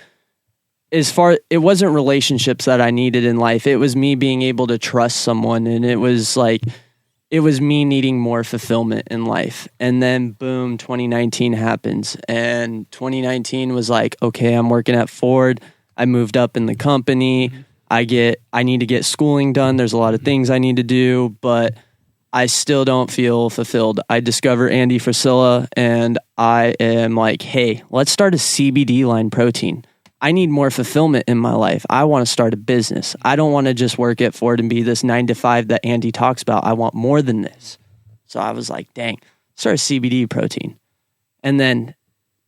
it wasn't relationships that I needed in life. It was me being able to trust someone, and it was me needing more fulfillment in life. And then boom, 2019 happens, and 2019 was like, okay, I'm working at Ford. I moved up in the company. I need to get schooling done. There's a lot of things I need to do, but I still don't feel fulfilled. I discover Andy Frisilla, and I am like, hey, let's start a CBD line protein. I need more fulfillment in my life. I want to start a business. I don't want to just work at Ford and be this 9 to 5 that Andy talks about. I want more than this. So I was like, dang, start a CBD protein. And then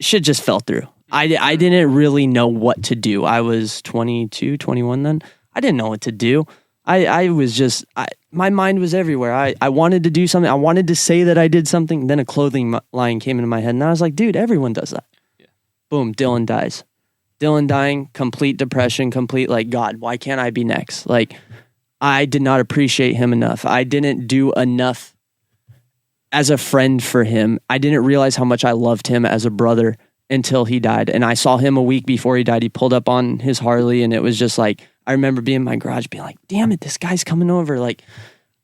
shit just fell through. I didn't really know what to do. I was 22, 21 then. I didn't know what to do. My mind was everywhere. I wanted to do something. I wanted to say that I did something. Then a clothing line came into my head, and I was like, dude, everyone does that. Yeah. Boom, Dylan dies. Dylan dying, complete depression, complete like, God, why can't I be next? Like, I did not appreciate him enough. I didn't do enough as a friend for him. I didn't realize how much I loved him as a brother until he died. And I saw him a week before he died. He pulled up on his Harley, and it was just like, I remember being in my garage being like, damn it, this guy's coming over. Like,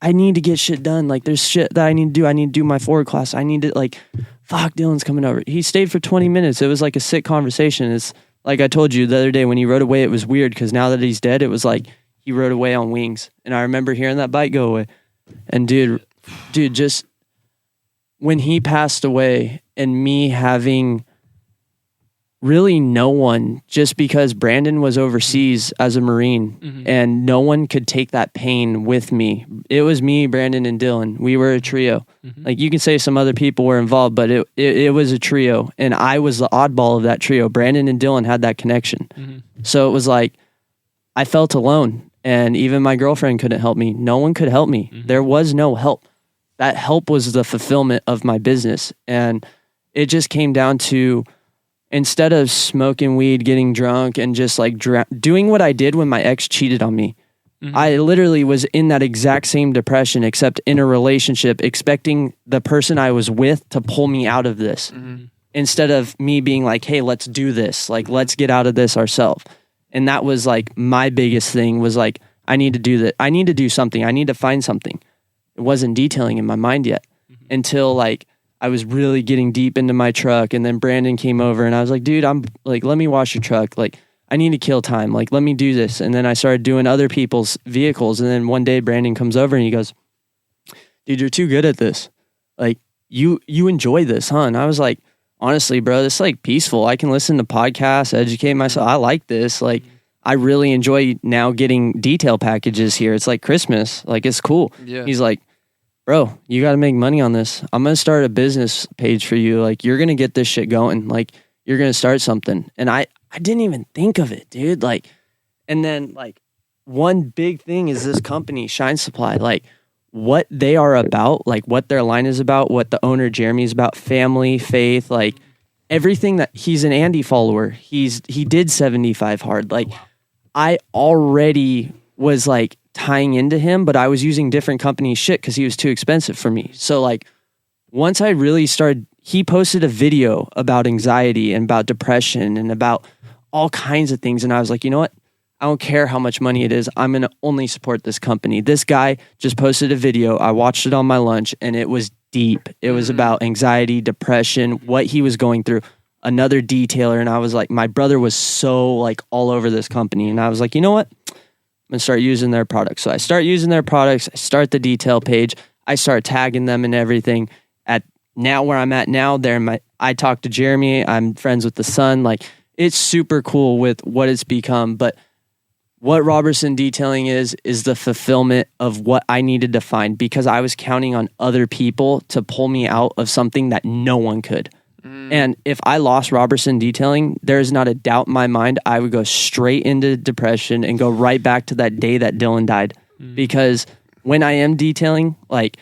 I need to get shit done. Like, there's shit that I need to do. I need to do my Ford class. I need to, like, fuck, Dylan's coming over. He stayed for 20 minutes. It was like a sick conversation. It's like I told you the other day when he rode away, it was weird because now that he's dead, it was like he rode away on wings. And I remember hearing that bike go away. And dude, just when he passed away and me having really no one, just because Brandon was overseas as a Marine and no one could take that pain with me. It was me, Brandon, and Dylan. We were a trio. Like, you can say some other people were involved, but it was a trio, and I was the oddball of that trio. Brandon and Dylan had that connection. So it was like I felt alone, and even my girlfriend couldn't help me. No one could help me. There was no help. That help was the fulfillment of my business, and it just came down to, instead of smoking weed, getting drunk, and just like doing what I did when my ex cheated on me, I literally was in that exact same depression, except in a relationship, expecting the person I was with to pull me out of this, instead of me being like, hey, let's do this. Like, let's get out of this ourselves. And that was like my biggest thing was like, I need to do that. I need to do something. I need to find something. It wasn't detailing in my mind yet until like I was really getting deep into my truck, and then Brandon came over, and I was like, dude, I'm like, let me wash your truck. Like, I need to kill time. Like, let me do this. And then I started doing other people's vehicles. And then one day Brandon comes over and he goes, dude, you're too good at this. Like, you enjoy this, huh? And I was like, honestly, bro, this is like peaceful. I can listen to podcasts, educate myself. I like this. Like, I really enjoy now getting detail packages here. It's like Christmas. Like, it's cool. Yeah. He's like, bro, you got to make money on this. I'm going to start a business page for you. Like, you're going to get this shit going. Like, you're going to start something. And I didn't even think of it, dude. Like, and then like one big thing is this company, Shine Supply, like what they are about, like what their line is about, what the owner Jeremy is about, family, faith, like everything. That he's an Andy follower. He did 75 hard. Like, I already was like tying into him, but I was using different company shit because he was too expensive for me. So like once I really started, he posted a video about anxiety and about depression and about all kinds of things. And I was like, you know what? I don't care how much money it is. I'm going to only support this company. This guy just posted a video. I watched it on my lunch, and it was deep. It was about anxiety, depression, what he was going through. Another detailer. And I was like, my brother was so like all over this company. And I was like, you know what? I'm going to start using their products. So I start using their products. I start the detail page. I start tagging them and everything. At now where I'm at now, I talk to Jeremy. I'm friends with the son. Like, it's super cool with what it's become. But what Roberson Detailing is the fulfillment of what I needed to find, because I was counting on other people to pull me out of something that no one could. And if I lost Roberson Detailing, there's not a doubt in my mind I would go straight into depression and go right back to that day that Dylan died. Because when I am detailing, like,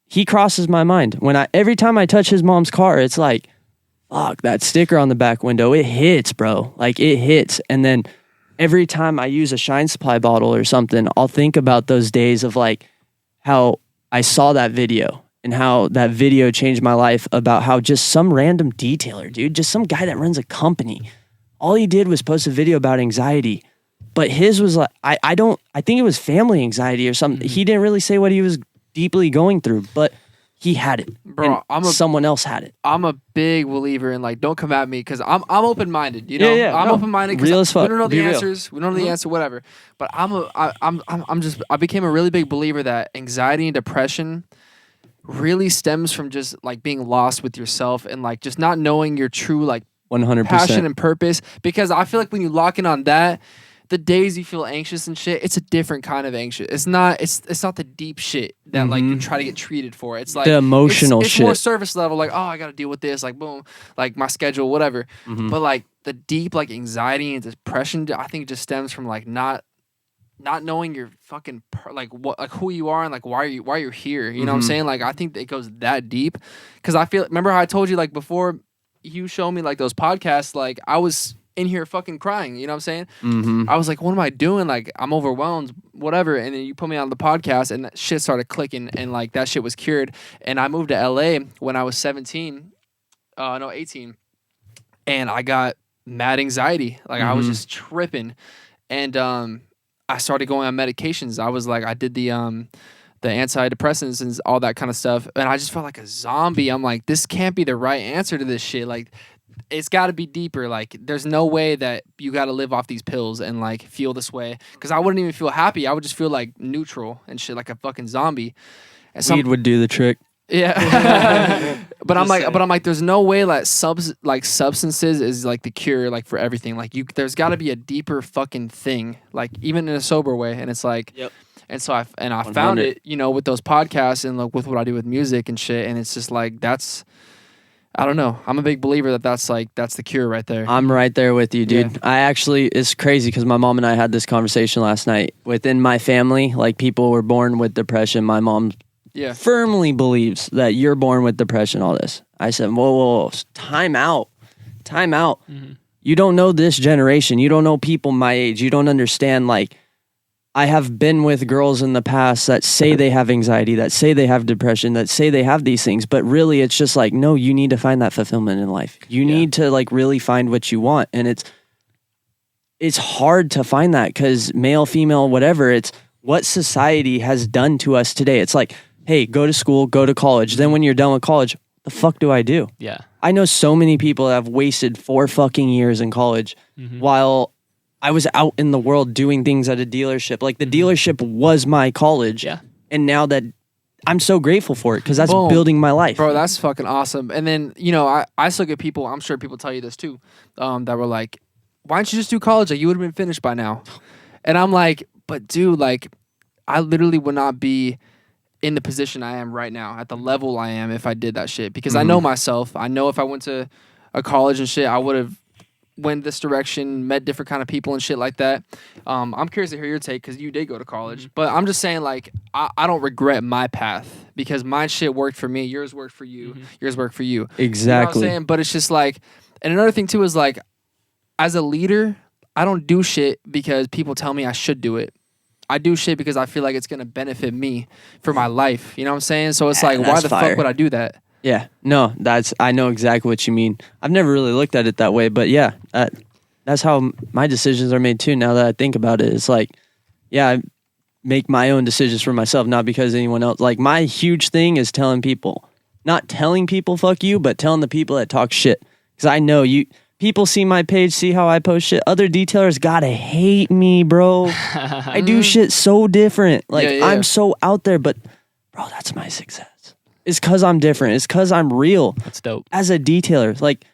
he crosses my mind. Every time I touch his mom's car, it's like, fuck, that sticker on the back window, it hits, bro. Like, it hits. And then every time I use a Shine Supply bottle or something, I'll think about those days of like how I saw that video and how that video changed my life, about how just some random detailer, dude, just some guy that runs a company, all he did was post a video about anxiety. But his was like, I think it was family anxiety or something. He didn't really say what he was deeply going through, but he had it. Bro, someone else had it. I'm a big believer in like, don't come at me because I'm open-minded. You know, I'm open-minded Real because as fuck. we don't know the Be real. answers. We don't know the answer, whatever. But I became a really big believer that anxiety and depression really stems from just like being lost with yourself and like just not knowing your true like 100%. passion and purpose. Because I feel like when you lock in on that, the days you feel anxious and shit, it's a different kind of anxious. It's not the deep shit that like you try to get treated for. It's like the emotional it's shit. more surface level, like, oh, I gotta deal with this, like boom, like my schedule, whatever. But like the deep like anxiety and depression, I think it just stems from like not knowing your fucking like what like who you are and like why you're here. You know what I'm saying? Like I think it goes that deep. Cause I feel, remember how I told you like before you showed me like those podcasts, like I was in here fucking crying, you know what I'm saying? I was like, what am I doing? Like, I'm overwhelmed, whatever. And then you put me on the podcast and that shit started clicking and like that shit was cured. And I moved to LA when I was 18. And I got mad anxiety. Like I was just tripping. And I started going on medications. I was like, I did the antidepressants and all that kind of stuff. And I just felt like a zombie. I'm like, this can't be the right answer to this shit. Like, it's got to be deeper. Like, there's no way that you got to live off these pills and like feel this way. Because I wouldn't even feel happy. I would just feel like neutral and shit, like a fucking zombie. And Weed would do the trick. Yeah. but I'm like, there's no way that substances is like the cure, like for everything. Like there's got to be a deeper fucking thing, like even in a sober way. And it's like, Yep. And so I found it, you know, with those podcasts and like with what I do with music and shit. And it's just like, I don't know. I'm a big believer that's the cure right there. I'm right there with you, dude. Yeah. It's crazy because my mom and I had this conversation last night. Within my family, like people were born with depression. My mom firmly believes that you're born with depression, all this. I said, whoa, time out. Mm-hmm. You don't know this generation. You don't know people my age. You don't understand, like, I have been with girls in the past that say they have anxiety, that say they have depression, that say they have these things, but really it's just like, no, you need to find that fulfillment in life. You need to like really find what you want. And it's hard to find that because male, female, whatever, it's what society has done to us today. It's like, hey, go to school, go to college. Then when you're done with college, the fuck do I do? Yeah. I know so many people that have wasted 4 fucking years in college while I was out in the world doing things at a dealership. Like the dealership was my college. Yeah. And now that I'm so grateful for it because that's building my life. Bro, that's fucking awesome. And then, you know, I still get people, I'm sure people tell you this too, that were like, why don't you just do college? Like you would have been finished by now. And I'm like, but dude, like I literally would not be in the position I am right now at the level I am if I did that shit because I know myself. I know if I went to a college and shit, I would have went this direction, met different kind of people and shit like that. I'm curious to hear your take because you did go to college. But I'm just saying, like, I don't regret my path because my shit worked for me. Yours worked for you. Yours worked for you. Exactly. You know what I'm saying? But it's just like, and another thing too is like, as a leader, I don't do shit because people tell me I should do it. I do shit because I feel like it's going to benefit me for my life. You know what I'm saying? So it's like, why the fuck would I do that? Yeah, no, I know exactly what you mean. I've never really looked at it that way, but yeah, that's how my decisions are made too. Now that I think about it, it's like, yeah, I make my own decisions for myself, not because anyone else. Like my huge thing is telling people, not telling people fuck you, but telling the people that talk shit. Because I know people see my page, see how I post shit. Other detailers gotta hate me, bro. I do shit so different. Like I'm so out there, but bro, that's my success. It's because I'm different. It's because I'm real. That's dope. As a detailer, like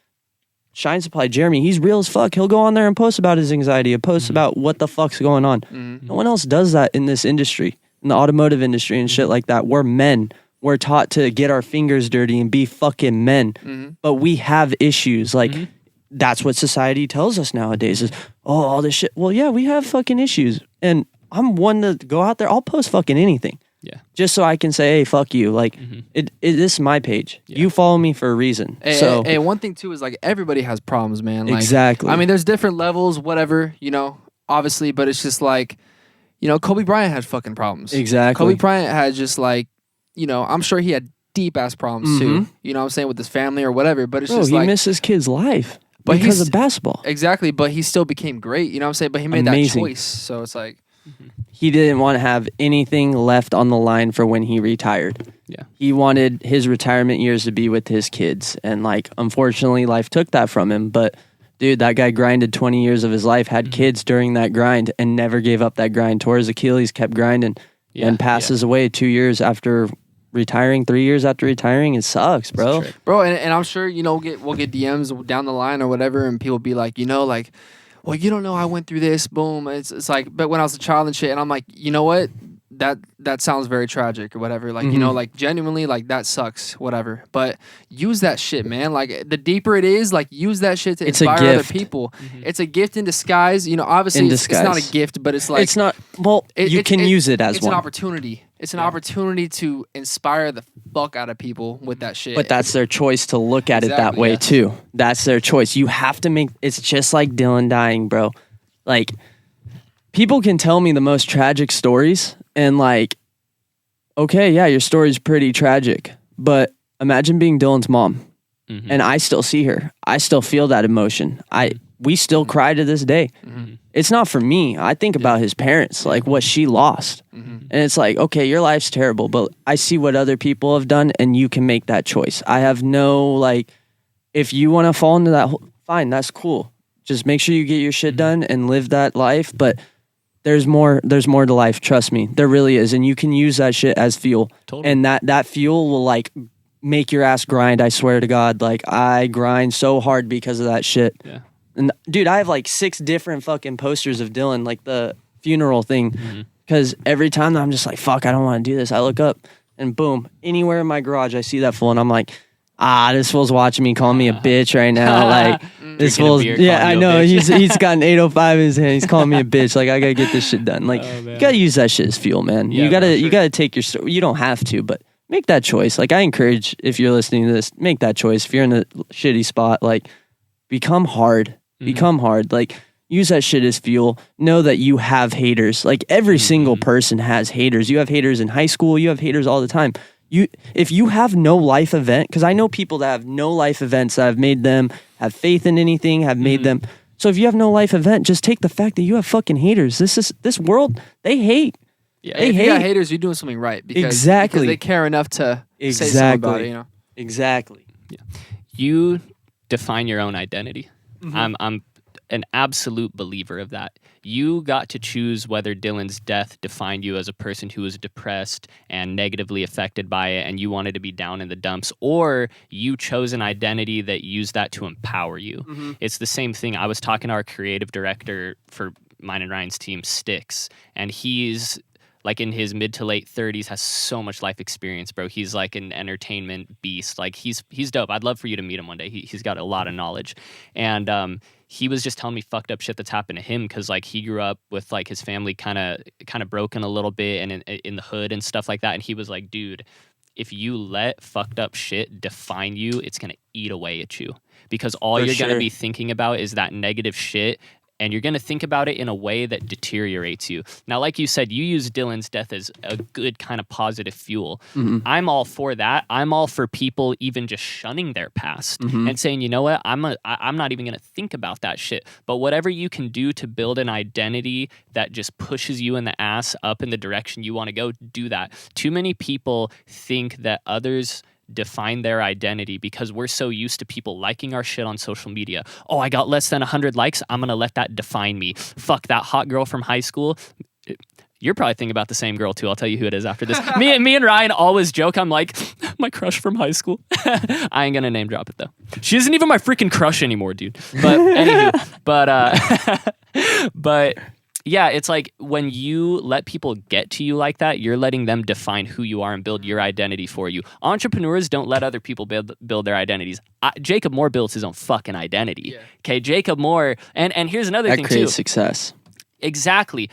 Shine Supply, Jeremy, he's real as fuck. He'll go on there and post about his anxiety, post about what the fuck's going on. No one else does that in this industry, in the automotive industry and shit like that. We're men. We're taught to get our fingers dirty and be fucking men. But we have issues. Like, that's what society tells us nowadays is, oh, all this shit. Well, yeah, we have fucking issues. And I'm one to go out there. I'll post fucking anything. Yeah. Just so I can say, hey, fuck you. Like, this is my page. Yeah. You follow me for a reason. Hey, one thing, too, is, like, everybody has problems, man. Like, exactly. I mean, there's different levels, whatever, you know, obviously, but it's just like, you know, Kobe Bryant had fucking problems. Exactly. Kobe Bryant had just, like, you know, I'm sure he had deep-ass problems, too. You know what I'm saying, with his family or whatever, but it's just he like... missed his kid's life. But because of basketball. Exactly, but he still became great. You know what I'm saying? But he made Amazing. that choice. So it's like He didn't want to have anything left on the line for when he retired. Yeah. He wanted his retirement years to be with his kids. And like, unfortunately, life took that from him. But dude, that guy grinded 20 years of his life, had kids during that grind, and never gave up that grind. Tore his Achilles, kept grinding, and passes away 2 years after retiring, 3 years after retiring. It sucks, bro. Bro, and I'm sure, we'll get DMs down the line or whatever, and people be like, like, well, you don't know I went through this, boom. It's like, but when I was a child and shit, and I'm like, you know what? That sounds very tragic or whatever. Like, like genuinely, like that sucks, whatever. But use that shit, man. Like the deeper it is, like use that shit to inspire other people. It's a gift in disguise. Obviously it's not a gift, but it's like it's not. Well, you can use it as it's one. an opportunity. It's an opportunity to inspire the fuck out of people with that shit. But that's their choice to look at it that way too. That's their choice. You have to make. It's just like Dylan dying, bro. Like people can tell me the most tragic stories. And like, okay, yeah, your story's pretty tragic, but imagine being Dylan's mom, and I still see her. I still feel that emotion. We still cry to this day. It's not for me. I think about his parents, like what she lost, and it's like, okay, your life's terrible, but I see what other people have done, and you can make that choice. I have no like, if you want to fall into that, fine, that's cool. Just make sure you get your shit done and live that life, but. There's more to life, trust me. There really is. And you can use that shit as fuel. Totally. And that fuel will like make your ass grind, I swear to God. Like I grind so hard because of that shit. Yeah. And dude, I have like 6 different fucking posters of Dylan, like the funeral thing. Because every time I'm just like, fuck, I don't want to do this. I look up and boom, anywhere in my garage I see that fool and I'm like, this fool's watching me, calling me a bitch right now. Like this fool's, I know he's got an 805 in his hand. He's calling me a bitch. Like I gotta get this shit done. Like you gotta use that shit as fuel, man. You gotta take your story. You don't have to, but make that choice. Like I encourage, if you're listening to this, make that choice. If you're in a shitty spot, like become hard. Become hard. Like use that shit as fuel. Know that you have haters. Like every single person has haters. You have haters in high school. You have haters all the time. If you have no life event, because I know people that have no life events that have made them have faith in anything, have made them. So if you have no life event, just take the fact that you have fucking haters. This world, they hate. Yeah, if you got haters, you're doing something right. Because they care enough to say something about it. Exactly. Yeah. You define your own identity. I'm an absolute believer of that. You got to choose whether Dylan's death defined you as a person who was depressed and negatively affected by it and you wanted to be down in the dumps, or you chose an identity that used that to empower you. It's the same thing. I was talking to our creative director for mine and Ryan's team, Sticks, and he's like in his mid to late 30s, has so much life experience, bro. He's like an entertainment beast. Like he's dope. I'd love for you to meet him one day. He's got a lot of knowledge. And he was just telling me fucked up shit that's happened to him because like he grew up with like his family kind of broken a little bit and in the hood and stuff like that. And he was like, dude, if you let fucked up shit define you, it's gonna eat away at you because all you're gonna be thinking about is that negative shit. And you're going to think about it in a way that deteriorates you. Now, like you said, you use Dylan's death as a good kind of positive fuel. I'm all for that. I'm all for people even just shunning their past and saying, you know what, I'm not even going to think about that shit. But whatever you can do to build an identity that just pushes you in the ass up in the direction you want to go, do that. Too many people think that others define their identity because we're so used to people liking our shit on social media. Oh, I got less than 100 likes. I'm going to let that define me. Fuck that hot girl from high school. You're probably thinking about the same girl too. I'll tell you who it is after this. Me and Ryan always joke. I'm like, my crush from high school. I ain't going to name drop it though. She isn't even my freaking crush anymore, dude. But anywho, but yeah, it's like when you let people get to you like that, you're letting them define who you are and build your identity for you. Entrepreneurs don't let other people build their identities. Jacob Moore builds his own fucking identity. Yeah. Okay, Jacob Moore, and here's another thing too. That creates success. Exactly.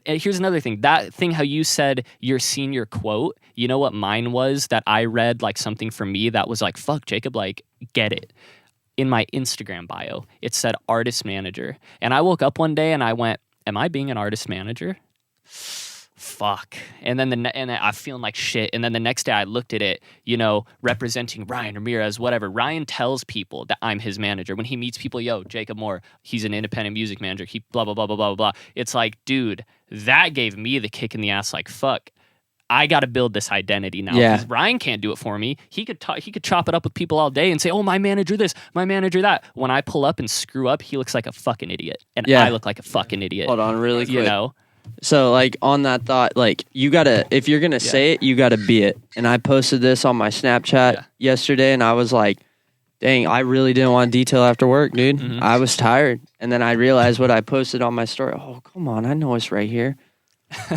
Here's another thing. That thing how you said your senior quote, you know what mine was that I read like something from me that was like, fuck, Jacob, like, get it. In my Instagram bio, it said artist manager. And I woke up one day and I went, am I being an artist manager? fuck. And then and I'm feeling like shit. And then the next day I looked at it, representing Ryan Ramirez, whatever. Ryan tells people that I'm his manager. When he meets people, yo, Jacob Moore, he's an independent music manager. He blah, blah, blah, blah, blah, blah. It's like, dude, that gave me the kick in the ass. Like, fuck, I got to build this identity now. Yeah. Because Ryan can't do it for me. He could chop it up with people all day and say, oh, my manager this, my manager that. When I pull up and screw up, he looks like a fucking idiot. And I look like a fucking idiot. Hold on really quick. So, like, on that thought, like, you gotta, if you're gonna say it, you gotta be it. And I posted this on my Snapchat yesterday, and I was like, dang, I really didn't want to detail after work, dude. Mm-hmm. I was tired. And then I realized what I posted on my story. Oh, come on, I know it's right here.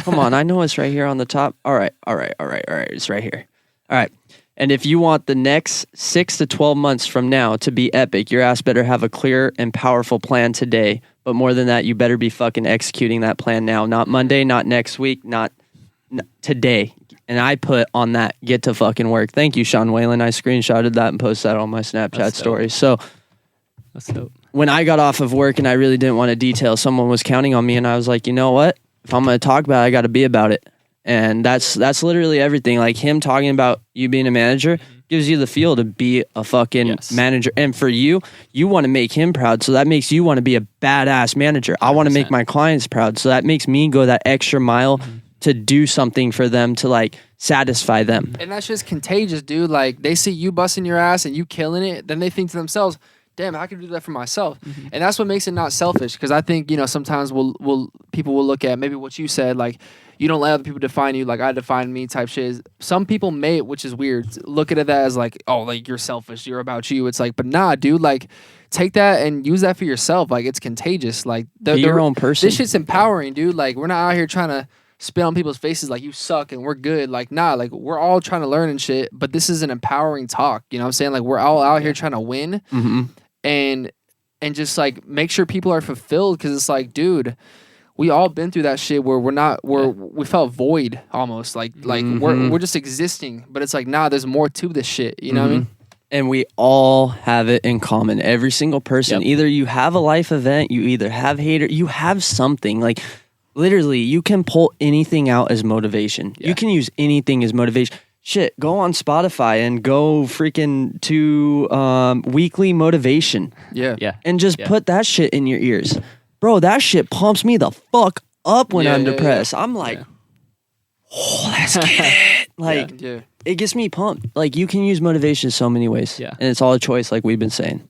Come on, I know it's right here on the top. All right. It's right here. All right. And if you want the next 6 to 12 months from now to be epic, your ass better have a clear and powerful plan today. But more than that, you better be fucking executing that plan now. Not Monday, not next week, not today. And I put on that, get to fucking work. Thank you, Sean Whalen. I screenshotted that and posted that on my Snapchat story. So that's dope. When I got off of work and I really didn't want to detail, someone was counting on me, and I was like, you know what? If I'm going to talk about it, I got to be about it. And that's literally everything. Like, him talking about you being a manager gives you the feel to be a fucking manager. And for you want to make him proud. So that makes you want to be a badass manager. 100%. I want to make my clients proud. So that makes me go that extra mile to do something for them, to like satisfy them. And that's just contagious, dude. Like, they see you busting your ass and you killing it. Then they think to themselves, damn, I can do that for myself. And that's what makes it not selfish. Because I think, sometimes people will look at maybe what you said, like, you don't let other people define you like I define me type shit. Some people may, which is weird, look at it as like, oh, like, you're selfish, you're about you. It's like, but nah, dude, like, take that and use that for yourself. Like, it's contagious. Like, be your own person. This shit's empowering, dude. Like, we're not out here trying to spit on people's faces like you suck and we're good. Like, nah, like, we're all trying to learn and shit, but this is an empowering talk. You know what I'm saying? Like, we're all out here trying to win and just like make sure people are fulfilled. Cause it's like, dude, we all been through that shit where we felt void almost like we're just existing, but it's like, nah, there's more to this shit. You know what I mean? And we all have it in common. Every single person, either you have a life event, you either have hater, you have something. Like, literally, you can pull anything out as motivation. You can use anything as motivation. Shit, go on Spotify and go freaking to weekly motivation. Yeah. And just put that shit in your ears. Bro, that shit pumps me the fuck up when I'm depressed. I'm like, oh, let's get it. Like, it gets me pumped. Like, you can use motivation so many ways. Yeah. And it's all a choice, like we've been saying.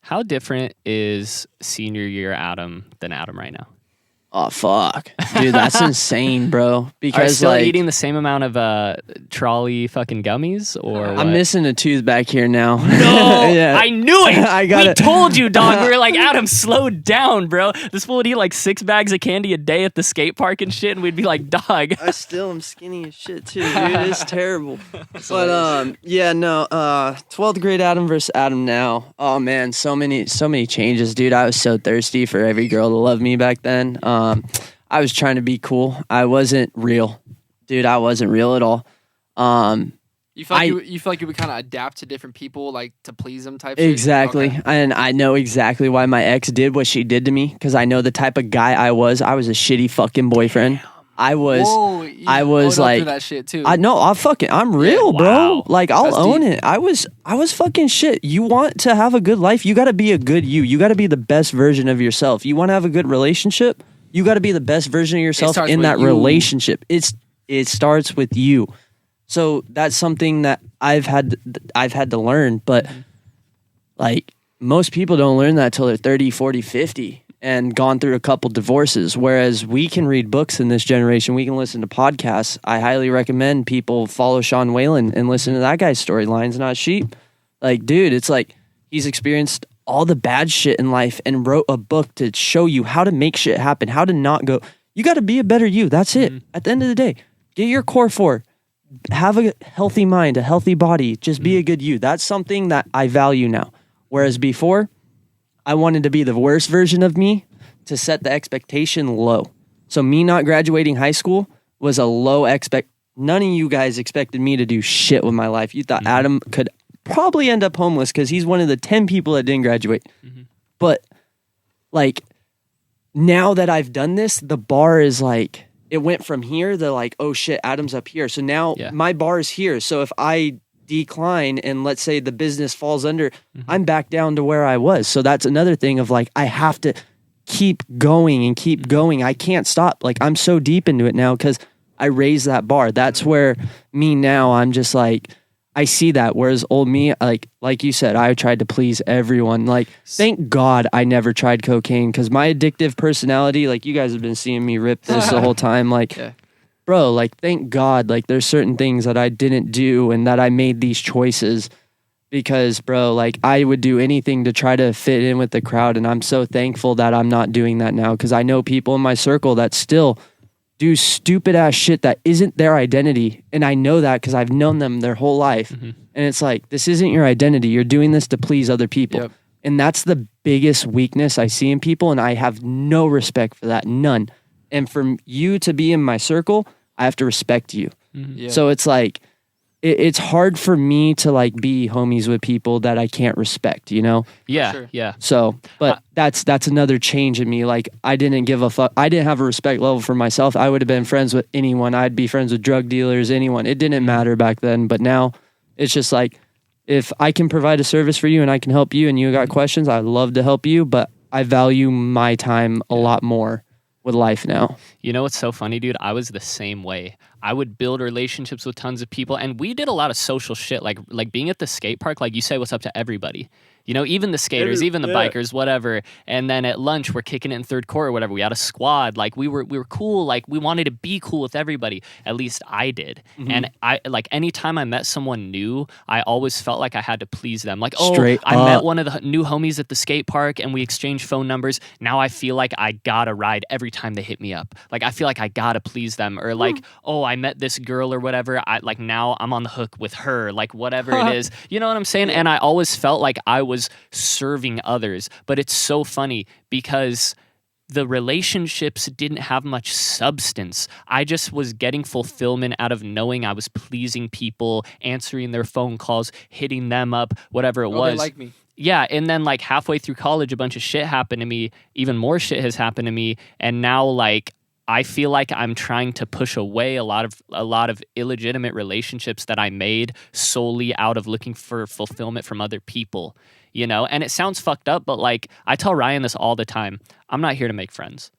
How different is senior year Adam than Adam right now? Oh, fuck. Dude, that's insane, bro. Because, are you still like, eating the same amount of trolley fucking gummies? Or I'm what? missing a tooth back here now. No! Yeah. I knew it! We told you, dog. We were like, Adam, slow down, bro. This fool would eat like 6 bags of candy a day at the skate park and shit, and we'd be like, dog. I still am skinny as shit, too, dude. It's terrible. But, 12th grade Adam versus Adam now. Oh, man, so many changes, dude. I was so thirsty for every girl to love me back then. I was trying to be cool. I wasn't real. Dude, I wasn't real at all. You feel like you would kind of adapt to different people, like, to please them type shit? Exactly. Okay. And I know exactly why my ex did what she did to me, because I know the type of guy I was. I was a shitty fucking boyfriend. Damn. I was like that shit too. I'm real, bro. Like, I'll own it. I was fucking shit. You want to have a good life, you got to be a good you. You got to be the best version of yourself. You want to have a good relationship, you got to be the best version of yourself in that relationship. It starts with you. So that's something that I've had to learn, but like, most people don't learn that till they're 30, 40, 50 and gone through a couple divorces. Whereas we can read books in this generation. We can listen to podcasts. I highly recommend people follow Sean Whalen and listen to that guy's story, Lions Not Sheep. Like, dude, it's like he's experienced all the bad shit in life and wrote a book to show you how to make shit happen, how to not go. You got to be a better you. That's it. At the end of the day, get your core 4. Have a healthy mind, a healthy body. Just be a good you. That's something that I value now. Whereas before, I wanted to be the worst version of me to set the expectation low. So me not graduating high school was a low None of you guys expected me to do shit with my life. You thought Adam could probably end up homeless because he's one of the 10 people that didn't graduate. But like, now that I've done this, the bar is like it went from here to like, oh shit, Adam's up here. So now Yeah. my bar is here. So if I decline and let's say the business falls under, I'm back down to where I was. So that's another thing of like, I have to keep going and keep going. I can't stop. Like I'm so deep into it now because I raised that bar. That's where me now, I'm just like, I see that. Whereas old me, like you said, I tried to please everyone. Like, thank God I never tried cocaine because my addictive personality, like you guys have been seeing me rip this the whole time. Like, bro, like thank God, like there's certain things that I didn't do and that I made these choices because, bro, like I would do anything to try to fit in with the crowd. And I'm so thankful that I'm not doing that now because I know people in my circle that still do stupid ass shit that isn't their identity. And I know that because I've known them their whole life. And it's like, this isn't your identity. You're doing this to please other people. Yep. And that's the biggest weakness I see in people. And I have no respect for that. None. And for you to be in my circle, I have to respect you. Yeah. So it's like, it's hard for me to like be homies with people that I can't respect, you know? Yeah, Sure. yeah. So, but that's another change in me. Like I didn't give a fuck. I didn't have a respect level for myself. I would have been friends with anyone. I'd be friends with drug dealers, anyone. It didn't matter back then. But now it's just like, if I can provide a service for you and I can help you and you got questions, I'd love to help you. But I value my time a lot more with life now. You know what's so funny, dude? I was the same way. I would build relationships with tons of people, and we did a lot of social shit, like being at the skate park. Like you say, what's up to everybody. You know, even the skaters, even the bikers, whatever. And then at lunch, we're kicking it in third quarter, whatever. We had a squad. Like we were cool. Like we wanted to be cool with everybody. At least I did. And I like anytime I met someone new, I always felt like I had to please them. Like, oh, Straight I up. met one of the new homies at the skate park, and we exchanged phone numbers. Now I feel like I gotta ride every time they hit me up. Like I feel like I gotta please them. Or like, oh, I met this girl or whatever. I like now I'm on the hook with her. Like whatever it is. You know what I'm saying? And I always felt like I was serving others. But it's so funny because the relationships didn't have much substance. I just was getting fulfillment out of knowing I was pleasing people, answering their phone calls, hitting them up, whatever it was. They like me. Yeah, and then like halfway through college, a bunch of shit happened to me. Even more shit has happened to me, and now like I feel like I'm trying to push away a lot of illegitimate relationships that I made solely out of looking for fulfillment from other people. You know, and it sounds fucked up, but like I tell Ryan this all the time. I'm not here to make friends.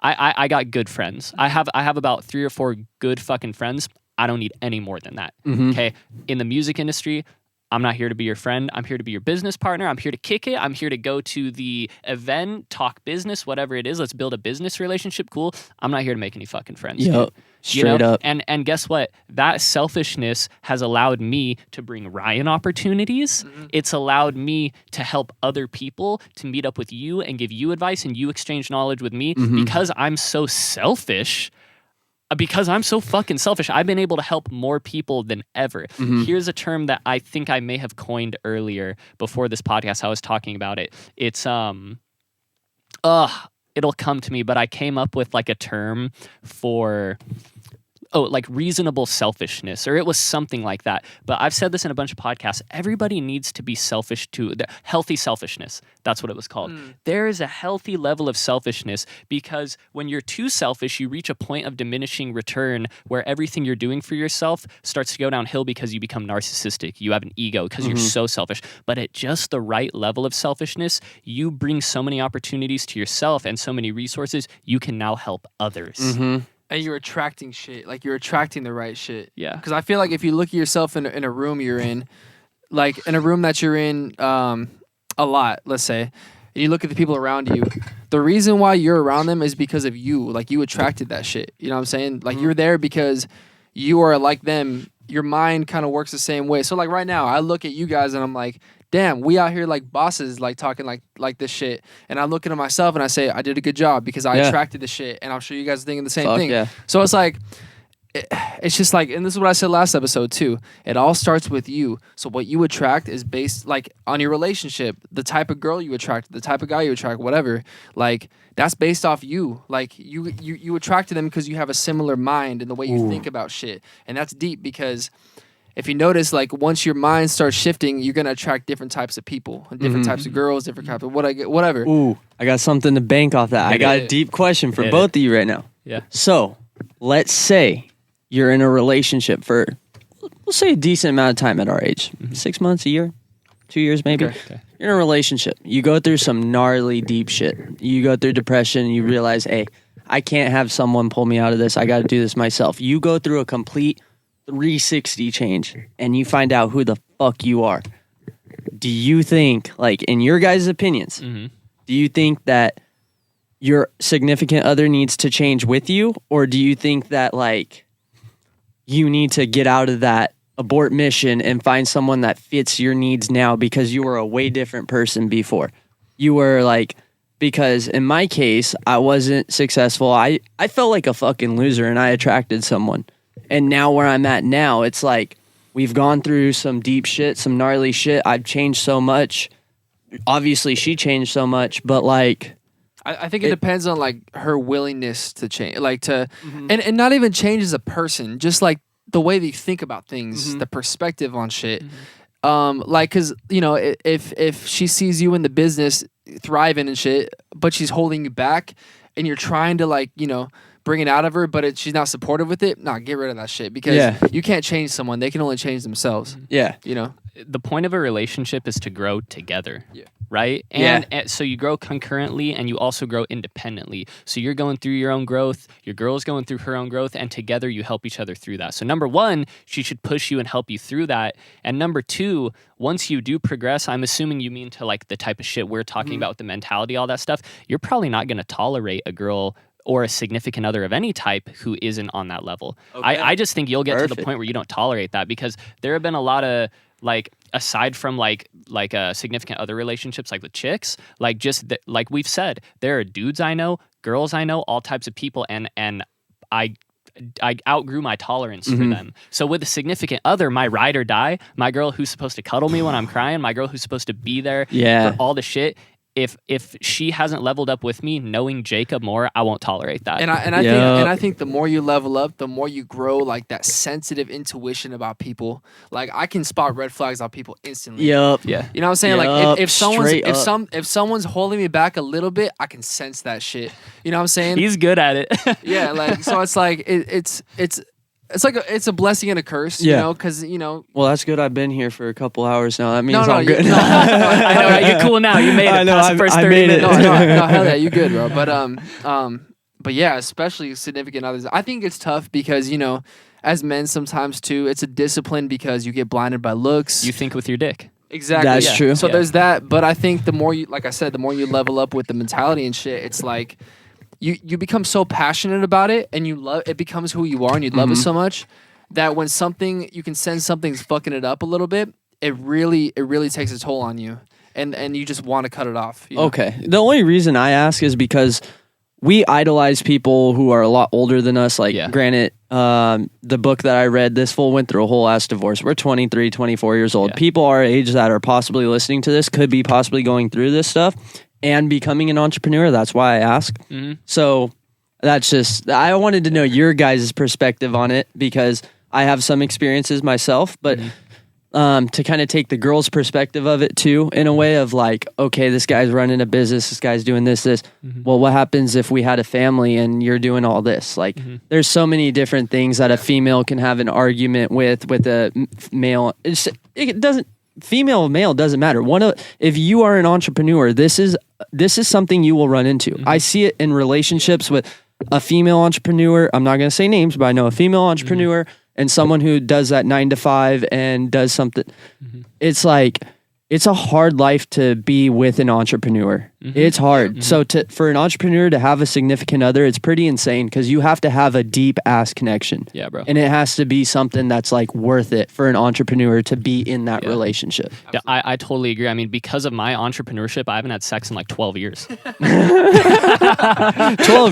I got good friends. I have about 3 or 4 good fucking friends. I don't need any more than that. Okay. In the music industry, I'm not here to be your friend. I'm here to be your business partner. I'm here to kick it. I'm here to go to the event, talk business, whatever it is. Let's build a business relationship. Cool. I'm not here to make any fucking friends. Yep. Dude. Straight up. And guess what? That selfishness has allowed me to bring Ryan opportunities. It's allowed me to help other people, to meet up with you and give you advice, and you exchange knowledge with me. Because I'm so selfish, because I'm so fucking selfish, I've been able to help more people than ever. Here's a term that I think I may have coined earlier before this podcast. I was talking about it. It's it'll come to me, but I came up with like a term for like reasonable selfishness, or it was something like that. But I've said this in a bunch of podcasts. Everybody needs to be selfish too. Healthy selfishness. That's what it was called. There is a healthy level of selfishness, because when you're too selfish, you reach a point of diminishing return where everything you're doing for yourself starts to go downhill because you become narcissistic. You have an ego because you're so selfish. But at just the right level of selfishness, you bring so many opportunities to yourself and so many resources, you can now help others. And you're attracting shit. Like you're attracting the right shit. Yeah. Because I feel like if you look at yourself in a room you're in, like in a room that you're in a lot, let's say, and you look at the people around you, the reason why you're around them is because of you. Like you attracted that shit. You know what I'm saying? Like you're there because you are like them. Your mind kind of works the same way. So like right now, I look at you guys and I'm like, damn, we out here like bosses, like talking like this shit. And I look at myself and I say, I did a good job because I attracted the shit. And I'm sure you guys are thinking the same thing. Yeah. So it's like, it's just like, and this is what I said last episode too. It all starts with you. So what you attract is based like on your relationship, the type of girl you attract, the type of guy you attract, whatever. Like that's based off you. Like you attracted them because you have a similar mind and the way you think about shit. And that's deep because if you notice, like once your mind starts shifting, you're gonna attract different types of people, different types of girls, different types of whatever. Ooh, I got something to bank off that. I got a deep question for both of you right now. Yeah. So let's say you're in a relationship for, we'll say a decent amount of time at our age, 6 months, a year, 2 years maybe. Okay. You're in a relationship. You go through some gnarly deep shit. You go through depression and you realize, hey, I can't have someone pull me out of this. I got to do this myself. You go through a complete 360 change and you find out who the fuck you are. Do you think, like, in your guys' opinions, do you think that your significant other needs to change with you? Or do you think that, like, you need to get out of that, abort mission, and find someone that fits your needs now because you were a way different person before? You were like, because in my case, I wasn't successful. I felt like a fucking loser and I attracted someone. And now where I'm at now, it's like we've gone through some deep shit, some gnarly shit. I've changed so much. Obviously, she changed so much, but like... I think it depends on like her willingness to change, like to, and not even change as a person, just like the way that you think about things, the perspective on shit. Like, cause you know, if she sees you in the business thriving and shit, but she's holding you back, and you're trying to like, you know, bring it out of her, but she's not supportive with it. Nah, get rid of that shit because you can't change someone; they can only change themselves. Yeah, you know. The point of a relationship is to grow together. Yeah. Right? And so you grow concurrently and you also grow independently. So you're going through your own growth, your girl's going through her own growth, and together you help each other through that. So number one, she should push you and help you through that. And number two, once you do progress, I'm assuming you mean to like the type of shit we're talking about with the mentality, all that stuff, you're probably not going to tolerate a girl or a significant other of any type who isn't on that level. Okay. I just think you'll get to the point where you don't tolerate that because there have been a lot of like aside from like significant other relationships like with chicks, like just like we've said, there are dudes I know, girls I know, all types of people, and I outgrew my tolerance for them. So with a significant other, my ride or die, my girl who's supposed to cuddle me when I'm crying, my girl who's supposed to be there for all the shit. If she hasn't leveled up with me, knowing Jacob more, I won't tolerate that. And I think the more you level up, the more you grow like that sensitive intuition about people. Like I can spot red flags on people instantly. Yep. Yeah. You know what I'm saying? Like if someone's holding me back a little bit, I can sense that shit. You know what I'm saying? He's good at it. Yeah. Like so, it's like it's a blessing and a curse. You know, because you know. Well, that's good. I've been here for a couple hours now. That means I'm good. I know. Right? You're cool now. You made it. I know. Past the first 30 minutes. No, hell yeah, you good, bro. But yeah, especially significant others. I think it's tough because you know, as men sometimes too, it's a discipline because you get blinded by looks. You think with your dick. Exactly. That's true. So there's that. But I think the more you, like I said, the more you level up with the mentality and shit, it's like. You become so passionate about it and you love it becomes who you are and you love it so much that when you can sense something's fucking it up a little bit, it really takes a toll on you and you just want to cut it off. You know? Okay. The only reason I ask is because we idolize people who are a lot older than us. Like granted, the book that I read, this fool went through a whole ass divorce. We're 23, 24 years old. People our age that are possibly listening to this could be possibly going through this stuff. And becoming an entrepreneur, that's why I ask. So that's just, I wanted to know your guys' perspective on it because I have some experiences myself, but to kind of take the girl's perspective of it too, in a way of like, okay, this guy's running a business, this guy's doing this. Well, what happens if we had a family and you're doing all this? Like, there's so many different things that a female can have an argument with a male. It doesn't. Female, male, doesn't matter. If you are an entrepreneur, this is something you will run into. I see it in relationships with a female entrepreneur. I'm not going to say names, but I know a female entrepreneur and someone who does that 9 to 5 and does something. It's like, it's a hard life to be with an entrepreneur. It's hard. So for an entrepreneur to have a significant other, it's pretty insane because you have to have a deep ass connection. Yeah, bro. And it has to be something that's like worth it for an entrepreneur to be in that relationship. Yeah, I totally agree. I mean, because of my entrepreneurship, I haven't had sex in like 12 years. 12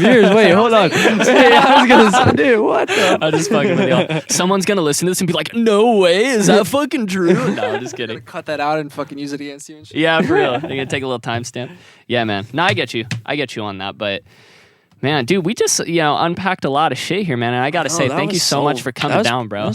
years? Wait, hold on. Hey, I was going to say, dude, what the? I'm just fucking with y'all. Someone's going to listen to this and be like, no way, is that fucking true? No, I'm just kidding. Cut that out and fucking use it against you and shit. Yeah, for real. They're going to take a little timestamp. Yeah, man. No, I get you. I get you on that. But Man, dude, we just, unpacked a lot of shit here, man. And I got to say, thank you so much for coming down, bro. That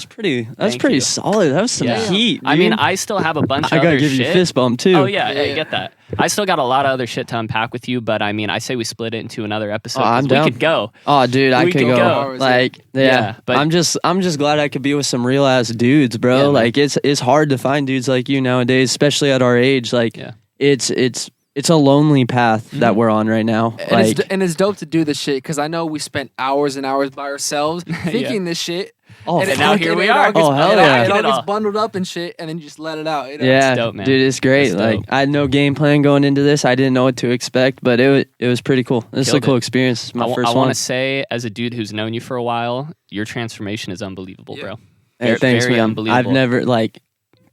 was pretty solid. That was some heat, dude. I mean, I still have a bunch of other shit. I got to give you a fist bump, too. Oh, yeah, hey, get that. I still got a lot of other shit to unpack with you, but I mean, I say we split it into another episode. I'm down. We could go. Oh, dude, I could go. Like, but I'm just glad I could be with some real ass dudes, bro. Yeah, like, it's hard to find dudes like you nowadays, especially at our age. Like, it's a lonely path that we're on right now. And it's dope to do this shit because I know we spent hours and hours by ourselves thinking this shit. Oh, and now here we are. It all gets bundled up and shit, and then you just let it out. Yeah, it's dope, man. Dude, it's great. Like, I had no game plan going into this. I didn't know what to expect, but it was pretty cool. This is a cool experience. It's my first one. I want to say, as a dude who's known you for a while, your transformation is unbelievable, bro. Hey, thanks, very man. Unbelievable. I've never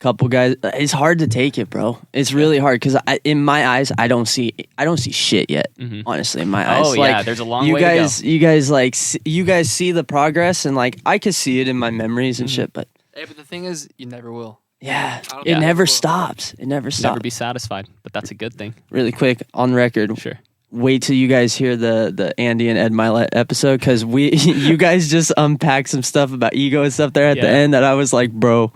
couple guys. It's hard to take it, bro. It's really hard because in my eyes, I don't see shit yet. Honestly, in my eyes. Oh yeah, there's a long way to go. You guys see the progress, and I could see it in my memories and shit. But the thing is, you never will. Yeah, it never stops. It never stops. Never be satisfied, but that's a good thing. Really quick, on record. Sure. Wait till you guys hear the Andy and Ed Milet episode because you guys just unpacked some stuff about ego and stuff there at the end that I was like, bro.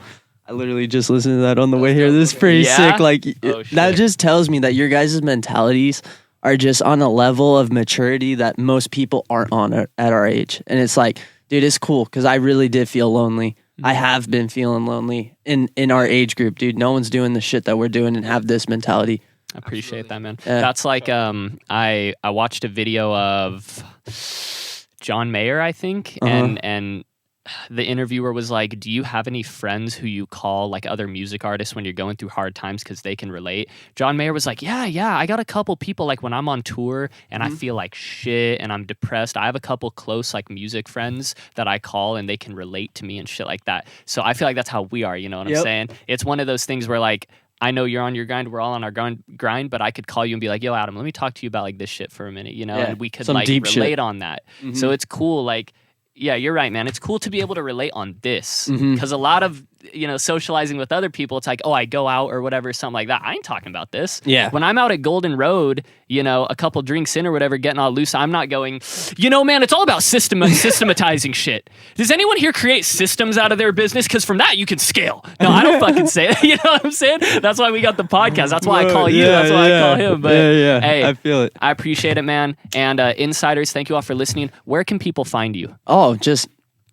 I literally just listened to that on the way here. This is pretty sick. That just tells me that your guys' mentalities are just on a level of maturity that most people aren't on at our age. And it's like, dude, it's cool because I really did feel lonely. I have been feeling lonely in our age group, dude. No one's doing the shit that we're doing and have this mentality. I appreciate that, man. That's like I watched a video of John Mayer, I think, and the interviewer was like, do you have any friends who you call like other music artists when you're going through hard times because they can relate? John Mayer was like, yeah, I got a couple people like when I'm on tour and I feel like shit and I'm depressed. I have a couple close like music friends that I call and they can relate to me and shit like that. So I feel like that's how we are, you know what I'm saying? It's one of those things where like, I know you're on your grind, we're all on our grind, but I could call you and be like, yo, Adam, let me talk to you about like this shit for a minute, and we could like relate on that. So it's cool, like, yeah, you're right, man. It's cool to be able to relate on this because a lot of, socializing with other people, it's like, oh, I go out or whatever, something like that. I ain't talking about this. Yeah. When I'm out at Golden Road, a couple drinks in or whatever, getting all loose, I'm not going, man, it's all about systematizing shit. Does anyone here create systems out of their business? Because from that, you can scale. No, I don't fucking say that. You know what I'm saying? That's why we got the podcast. That's why I call you. That's why I call him. But hey, I feel it. I appreciate it, man. And insiders, thank you all for listening. Where can people find you? Oh,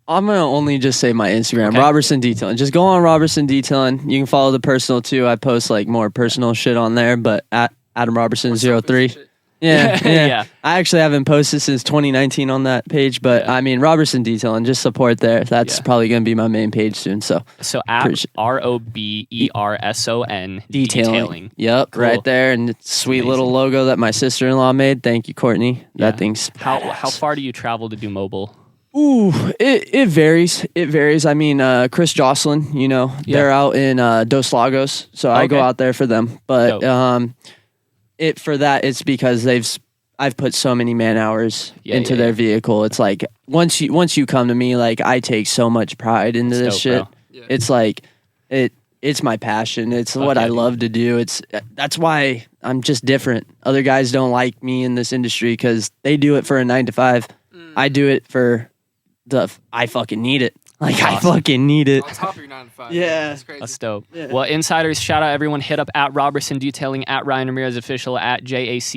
I'm going to only just say my Instagram, Roberson Detailing. Just go on Roberson Detailing. You can follow the personal too. I post like more personal shit on there, but at Adam Roberson 03. Yeah. I actually haven't posted since 2019 on that page, but I mean, Roberson Detailing, just support there. That's probably going to be my main page soon. So at ROBERSON Detailing. Yep, cool. Right there. And it's a sweet little logo that my sister-in-law made. Thank you, Courtney. That thing's badass. How far do you travel to do mobile? Ooh, it varies. It varies. I mean, Chris Jocelyn, they're out in Dos Lagos, so I go out there for them. But it's because I've put so many man hours into their vehicle. It's like once you come to me, like I take so much pride into this shit. Yeah. It's like it's my passion. It's what I love to do. That's why I'm just different. Other guys don't like me in this industry because they do it for a 9 to 5. I do it for I fucking need it. Like, awesome. I fucking need it. On top of your 9 to 5. Yeah. That's crazy. That's dope. Yeah. Well, insiders, shout out everyone. Hit up at Roberson Detailing, at Ryan Ramirez Official, at JACXB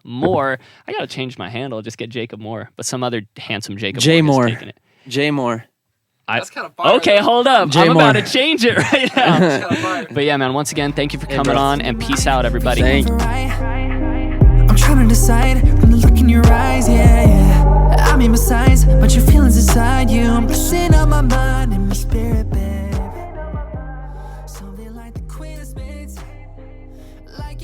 Moore. I got to change my handle. Just get Jacob Moore. But some other handsome Jacob Moore is taking it. J Moore. That's kind of fire. Okay, hold up. I'm about to change it right now. That's kind of fire. But yeah, man, once again, thank you for coming on, and peace out, everybody. Thank you. I'm trying to decide when I look in your eyes, yeah.